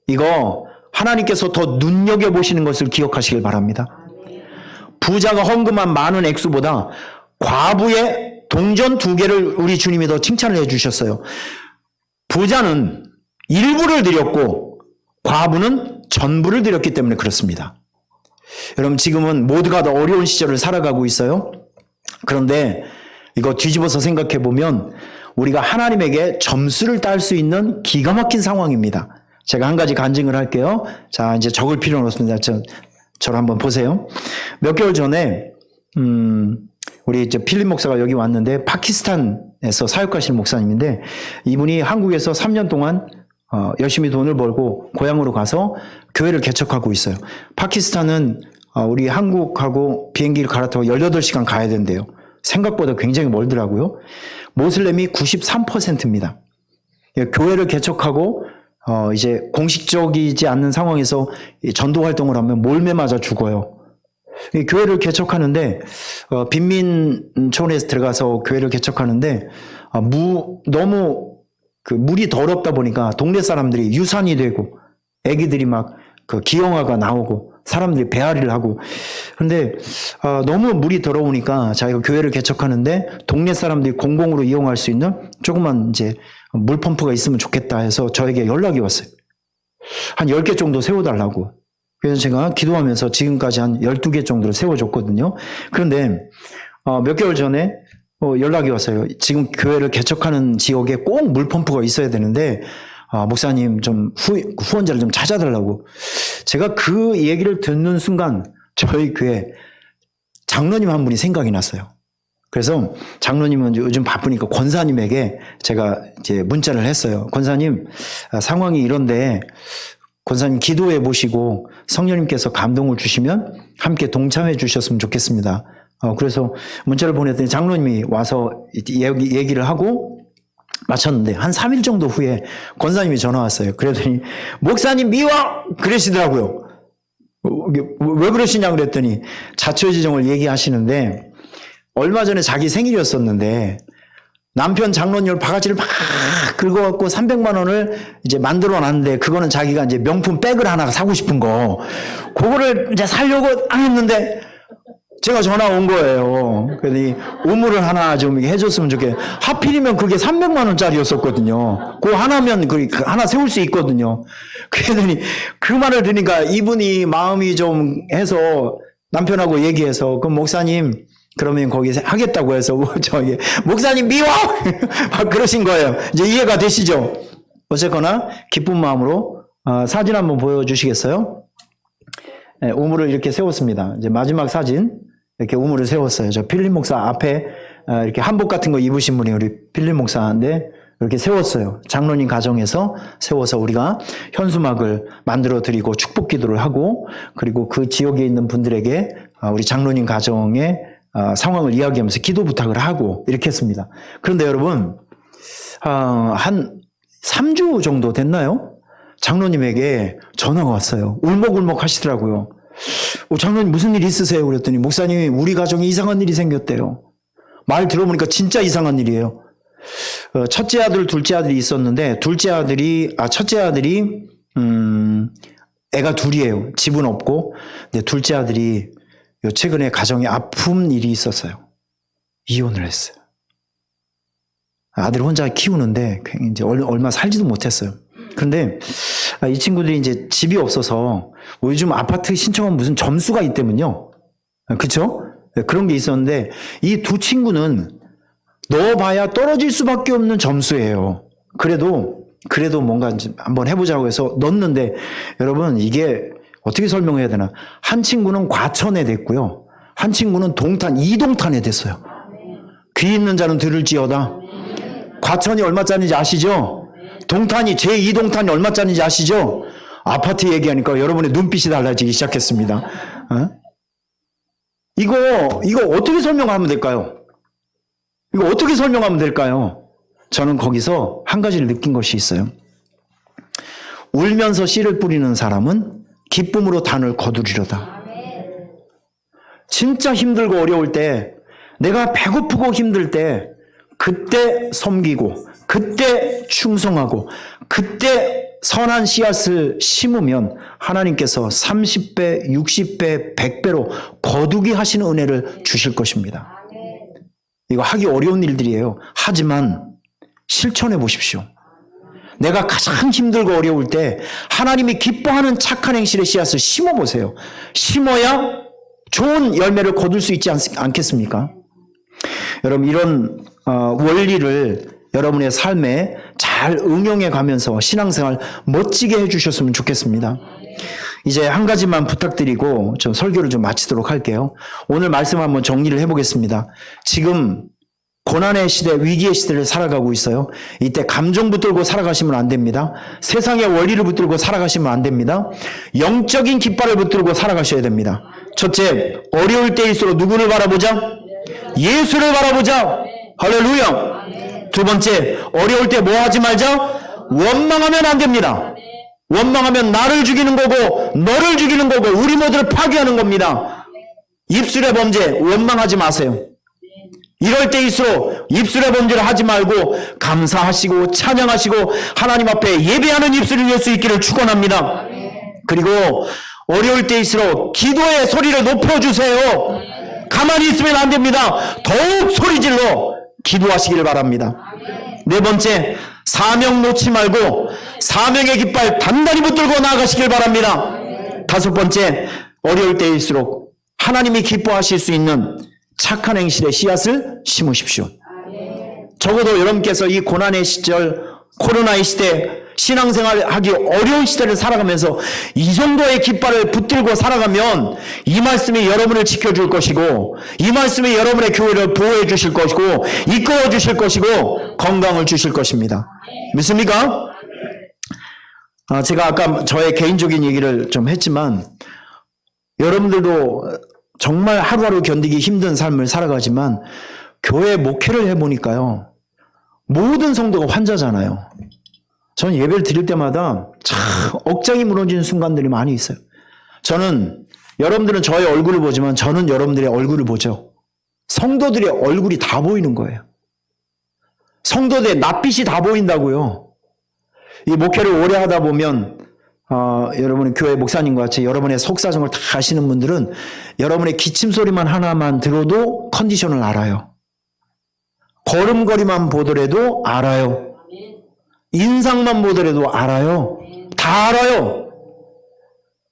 [SPEAKER 1] 이거 하나님께서 더 눈여겨보시는 것을 기억하시길 바랍니다. 부자가 헌금한 많은 액수보다 과부의 동전 2개를 우리 주님이 더 칭찬을 해주셨어요. 부자는 일부를 드렸고 과부는 전부를 드렸기 때문에 그렇습니다. 여러분, 지금은 모두가 다 어려운 시절을 살아가고 있어요. 그런데 이거 뒤집어서 생각해 보면 우리가 하나님에게 점수를 딸 수 있는 기가 막힌 상황입니다. 제가 한 가지 간증을 할게요. 자, 이제 적을 필요는 없습니다. 저를 한번 보세요. 몇 개월 전에 우리 이제 필립 목사가 여기 왔는데 파키스탄에서 사역하시는 목사님인데, 이분이 한국에서 3년 동안 열심히 돈을 벌고 고향으로 가서 교회를 개척하고 있어요. 파키스탄은 우리 한국하고 비행기를 갈아타고 18시간 가야 된대요. 생각보다 굉장히 멀더라고요. 모슬렘이 93%입니다. 교회를 개척하고 이제 공식적이지 않는 상황에서 전도 활동을 하면 몰매 맞아 죽어요. 교회를 개척하는데 빈민촌에 들어가서 교회를 개척하는데 너무 물이 더럽다 보니까 동네 사람들이 유산이 되고 애기들이 막 기형아가 나오고 사람들이 배앓이를 하고, 그런데 너무 물이 더러우니까 자기가 교회를 개척하는데 동네 사람들이 공공으로 이용할 수 있는 조그만 이제 물펌프가 있으면 좋겠다 해서 저에게 연락이 왔어요. 한 10개 정도 세워달라고. 그래서 제가 기도하면서 지금까지 한 12개 정도를 세워줬거든요. 그런데 몇 개월 전에 연락이 왔어요. 지금 교회를 개척하는 지역에 꼭 물펌프가 있어야 되는데 목사님 좀 후원자를 좀 찾아달라고. 제가 그 얘기를 듣는 순간 저희 교회 장로님 한 분이 생각이 났어요. 그래서 장로님은 요즘 바쁘니까 권사님에게 제가 이제 문자를 했어요. 권사님, 상황이 이런데 권사님 기도해 보시고 성령님께서 감동을 주시면 함께 동참해 주셨으면 좋겠습니다. 그래서 문자를 보냈더니 장로님이 와서 얘기를 하고 마쳤는데 한 3일 정도 후에 권사님이 전화 왔어요. 그랬더니 목사님 미워! 그러시더라고요. 왜 그러시냐 그랬더니 자초지종을 얘기하시는데, 얼마 전에 자기 생일이었었는데 남편 장로님을 바가지를 막 긁어갖고 300만 원을 이제 만들어 놨는데, 그거는 자기가 이제 명품 백을 하나 사고 싶은 거, 그거를 이제 사려고 안 했는데 제가 전화 온 거예요. 그러더니 우물을 하나 좀 해줬으면 좋겠어요. 하필이면 그게 300만 원짜리였었거든요. 그거 하나면 하나 세울 수 있거든요. 그러더니 그 말을 들으니까 이분이 마음이 좀 해서 남편하고 얘기해서, 그럼 목사님 그러면 거기서 하겠다고 해서 저기 목사님 미워! 막 그러신 거예요. 이제 이해가 되시죠? 어쨌거나 기쁜 마음으로 사진 한번 보여주시겠어요? 네, 우물을 이렇게 세웠습니다. 이제 마지막 사진, 이렇게 우물을 세웠어요. 저 필립 목사 앞에 이렇게 한복 같은 거 입으신 분이 우리 필립 목사인데, 이렇게 세웠어요. 장로님 가정에서 세워서 우리가 현수막을 만들어 드리고 축복 기도를 하고, 그리고 그 지역에 있는 분들에게 우리 장로님 가정의 상황을 이야기하면서 기도 부탁을 하고 이렇게 했습니다. 그런데 여러분, 한 3주 정도 됐나요? 장로님에게 전화가 왔어요. 울먹울먹 하시더라고요. 장로님 무슨 일 있으세요? 그랬더니 목사님이 우리 가정에 이상한 일이 생겼대요. 말 들어보니까 진짜 이상한 일이에요. 첫째 아들, 둘째 아들이 있었는데 첫째 아들이 애가 둘이에요. 집은 없고. 근데 둘째 아들이 최근에 가정에 아픈 일이 있었어요. 이혼을 했어요. 아들 혼자 키우는데 이제 얼마 살지도 못했어요. 그런데 이 친구들이 이제 집이 없어서 요즘 아파트 신청하면 무슨 점수가 있다면요. 그렇죠? 그런 게 있었는데 이 두 친구는 넣어봐야 떨어질 수밖에 없는 점수예요. 그래도 뭔가 한번 해보자고 해서 넣었는데 여러분 이게 어떻게 설명해야 되나? 한 친구는 과천에 됐고요. 한 친구는 이동탄에 됐어요. 귀 있는 자는 들을지어다. 과천이 얼마짜리인지 아시죠? 동탄이 제2동탄이 얼마짜리인지 아시죠? 아파트 얘기하니까 여러분의 눈빛이 달라지기 시작했습니다. 이거 어떻게 설명하면 될까요? 이거 어떻게 설명하면 될까요? 저는 거기서 한 가지를 느낀 것이 있어요. 울면서 씨를 뿌리는 사람은 기쁨으로 단을 거두리로다. 진짜 힘들고 어려울 때, 내가 배고프고 힘들 때 그때 섬기고 그때 충성하고 그때 선한 씨앗을 심으면 하나님께서 30배, 60배, 100배로 거두게 하시는 은혜를 주실 것입니다. 이거 하기 어려운 일들이에요. 하지만 실천해 보십시오. 내가 가장 힘들고 어려울 때 하나님이 기뻐하는 착한 행실의 씨앗을 심어보세요. 심어야 좋은 열매를 거둘 수 있지 않겠습니까? 여러분 이런 원리를 여러분의 삶에 잘 응용해 가면서 신앙생활 멋지게 해주셨으면 좋겠습니다. 이제 한 가지만 부탁드리고 좀 설교를 좀 마치도록 할게요. 오늘 말씀 한번 정리를 해보겠습니다. 지금 고난의 시대, 위기의 시대를 살아가고 있어요. 이때 감정 붙들고 살아가시면 안 됩니다. 세상의 원리를 붙들고 살아가시면 안 됩니다. 영적인 깃발을 붙들고 살아가셔야 됩니다. 첫째, 어려울 때일수록 누구를 바라보자? 예수를 바라보자. 할렐루야. 두 번째, 어려울 때 뭐 하지 말자? 원망하면 안 됩니다. 원망하면 나를 죽이는 거고 너를 죽이는 거고 우리 모두를 파괴하는 겁니다. 입술의 범죄 원망하지 마세요. 이럴 때일수록 입술의 범죄를 하지 말고 감사하시고 찬양하시고 하나님 앞에 예배하는 입술을 낼 수 있기를 축원합니다. 그리고 어려울 때일수록 기도의 소리를 높여주세요. 가만히 있으면 안 됩니다. 더욱 소리질러 기도하시기를 바랍니다. 네 번째, 사명 놓지 말고 사명의 깃발 단단히 붙들고 나아가시길 바랍니다. 다섯 번째, 어려울 때일수록 하나님이 기뻐하실 수 있는 착한 행실의 씨앗을 심으십시오. 적어도 여러분께서 이 고난의 시절, 코로나의 시대, 신앙생활 하기 어려운 시대를 살아가면서 이 정도의 깃발을 붙들고 살아가면 이 말씀이 여러분을 지켜줄 것이고 이 말씀이 여러분의 교회를 보호해 주실 것이고 이끌어 주실 것이고 건강을 주실 것입니다. 믿습니까? 제가 아까 저의 개인적인 얘기를 좀 했지만 여러분들도 정말 하루하루 견디기 힘든 삶을 살아가지만 교회 목회를 해보니까요. 모든 성도가 환자잖아요. 저는 예배를 드릴 때마다 참 억장이 무너지는 순간들이 많이 있어요. 여러분들은 저의 얼굴을 보지만 저는 여러분들의 얼굴을 보죠. 성도들의 얼굴이 다 보이는 거예요. 성도들의 낯빛이 다 보인다고요. 이 목회를 오래 하다 보면 여러분의 교회 목사님과 같이 여러분의 속사정을 다 아시는 분들은 여러분의 기침 소리만 하나만 들어도 컨디션을 알아요. 걸음걸이만 보더라도 알아요. 인상만 보더라도 알아요. 다 알아요.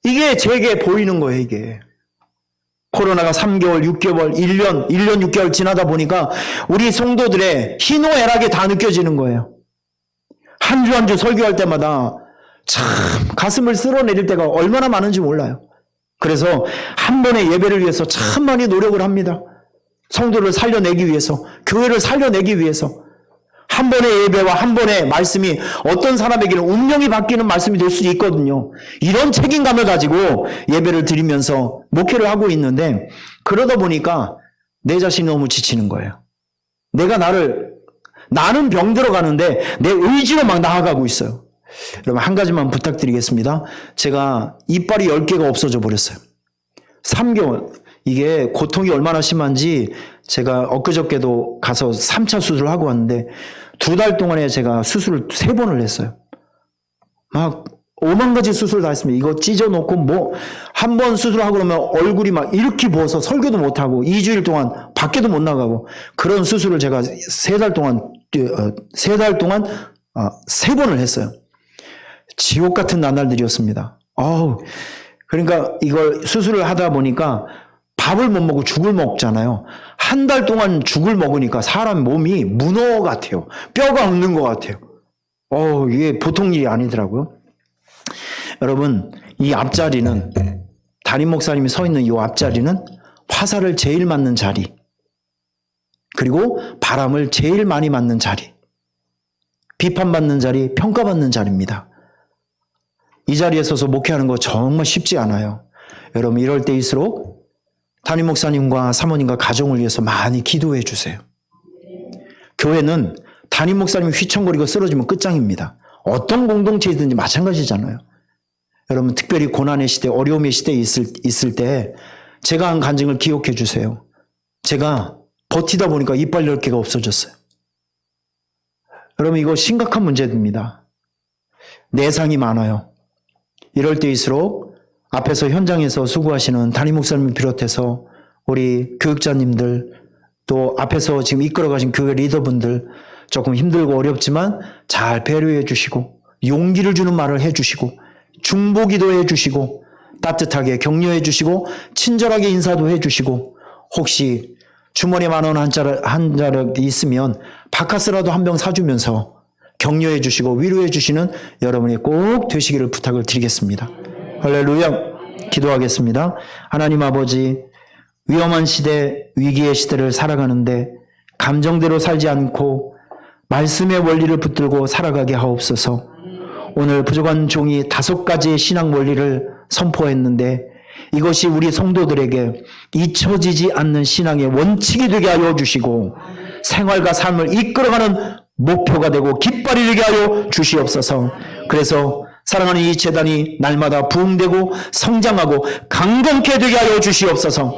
[SPEAKER 1] 이게 제게 보이는 거예요, 이게. 코로나가 3개월, 6개월, 1년 6개월 지나다 보니까 우리 성도들의 희노애락이 다 느껴지는 거예요. 한 주 한 주 설교할 때마다 참 가슴을 쓸어내릴 때가 얼마나 많은지 몰라요. 그래서 한 번의 예배를 위해서 참 많이 노력을 합니다. 성도를 살려내기 위해서, 교회를 살려내기 위해서 한 번의 예배와 한 번의 말씀이 어떤 사람에게는 운명이 바뀌는 말씀이 될 수도 있거든요. 이런 책임감을 가지고 예배를 드리면서 목회를 하고 있는데 그러다 보니까 내 자신이 너무 지치는 거예요. 나는 병들어 가는데 내 의지로 막 나아가고 있어요. 여러분 한 가지만 부탁드리겠습니다. 제가 이빨이 10개가 없어져 버렸어요. 3개월. 이게 고통이 얼마나 심한지 제가 엊그저께도 가서 3차 수술을 하고 왔는데 2달 동안에 제가 수술을 3번을 했어요. 막 5만 가지 수술 다 했습니다. 이거 찢어놓고 뭐 한 번 수술하고 그러면 얼굴이 막 이렇게 부어서 설교도 못하고 2주일 동안 밖에도 못 나가고 그런 수술을 제가 3달 동안 3번을 했어요. 지옥 같은 나날들이었습니다. 그러니까 이걸 수술을 하다 보니까 밥을 못 먹고 죽을 먹잖아요. 한 달 동안 죽을 먹으니까 사람 몸이 문어 같아요. 뼈가 없는 것 같아요. 이게 보통 일이 아니더라고요. 여러분, 이 앞자리는, 담임 목사님이 서 있는 이 앞자리는 화살을 제일 맞는 자리, 그리고 바람을 제일 많이 맞는 자리, 비판받는 자리, 평가받는 자리입니다. 이 자리에 서서 목회하는 거 정말 쉽지 않아요. 여러분, 이럴 때일수록 담임 목사님과 사모님과 가정을 위해서 많이 기도해 주세요. 교회는 담임 목사님이 휘청거리고 쓰러지면 끝장입니다. 어떤 공동체이든지 마찬가지잖아요. 여러분 특별히 고난의 시대, 어려움의 시대에 있을 때 제가 한 간증을 기억해 주세요. 제가 버티다 보니까 이빨 10개가 없어졌어요. 여러분 이거 심각한 문제입니다. 내상이 많아요. 이럴 때일수록 앞에서 현장에서 수고하시는 담임 목사님 비롯해서 우리 교육자님들 또 앞에서 지금 이끌어가신 교회 리더분들 조금 힘들고 어렵지만 잘 배려해 주시고 용기를 주는 말을 해 주시고 중보기도 해 주시고 따뜻하게 격려해 주시고 친절하게 인사도 해 주시고 혹시 주머니에 10,000원 한 자락 있으면 바카스라도 한 병 사주면서 격려해 주시고 위로해 주시는 여러분이 꼭 되시기를 부탁을 드리겠습니다. 할렐루야. 기도하겠습니다. 하나님 아버지, 위험한 시대, 위기의 시대를 살아가는데 감정대로 살지 않고 말씀의 원리를 붙들고 살아가게 하옵소서. 오늘 부족한 종이 5가지의 신앙 원리를 선포했는데 이것이 우리 성도들에게 잊혀지지 않는 신앙의 원칙이 되게 하여 주시고 생활과 삶을 이끌어가는 목표가 되고 깃발이 되게 하여 주시옵소서. 그래서 사랑하는 이 재단이 날마다 부흥되고 성장하고 강건케 되게 하여 주시옵소서.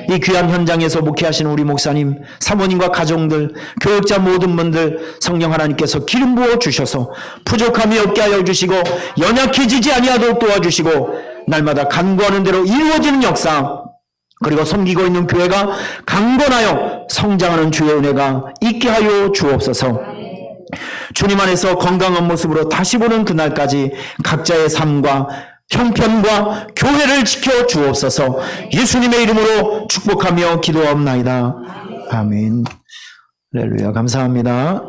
[SPEAKER 1] 이 귀한 현장에서 목회하시는 우리 목사님, 사모님과 가정들, 교육자 모든 분들 성령 하나님께서 기름 부어 주셔서 부족함이 없게 하여 주시고 연약해지지 아니하도록 도와주시고 날마다 간구하는 대로 이루어지는 역사, 그리고 섬기고 있는 교회가 강건하여 성장하는 주의 은혜가 있게 하여 주옵소서. 주님 안에서 건강한 모습으로 다시 보는 그날까지 각자의 삶과 형편과 교회를 지켜 주옵소서. 예수님의 이름으로 축복하며 기도하옵나이다. 아멘. 할렐루야. 감사합니다.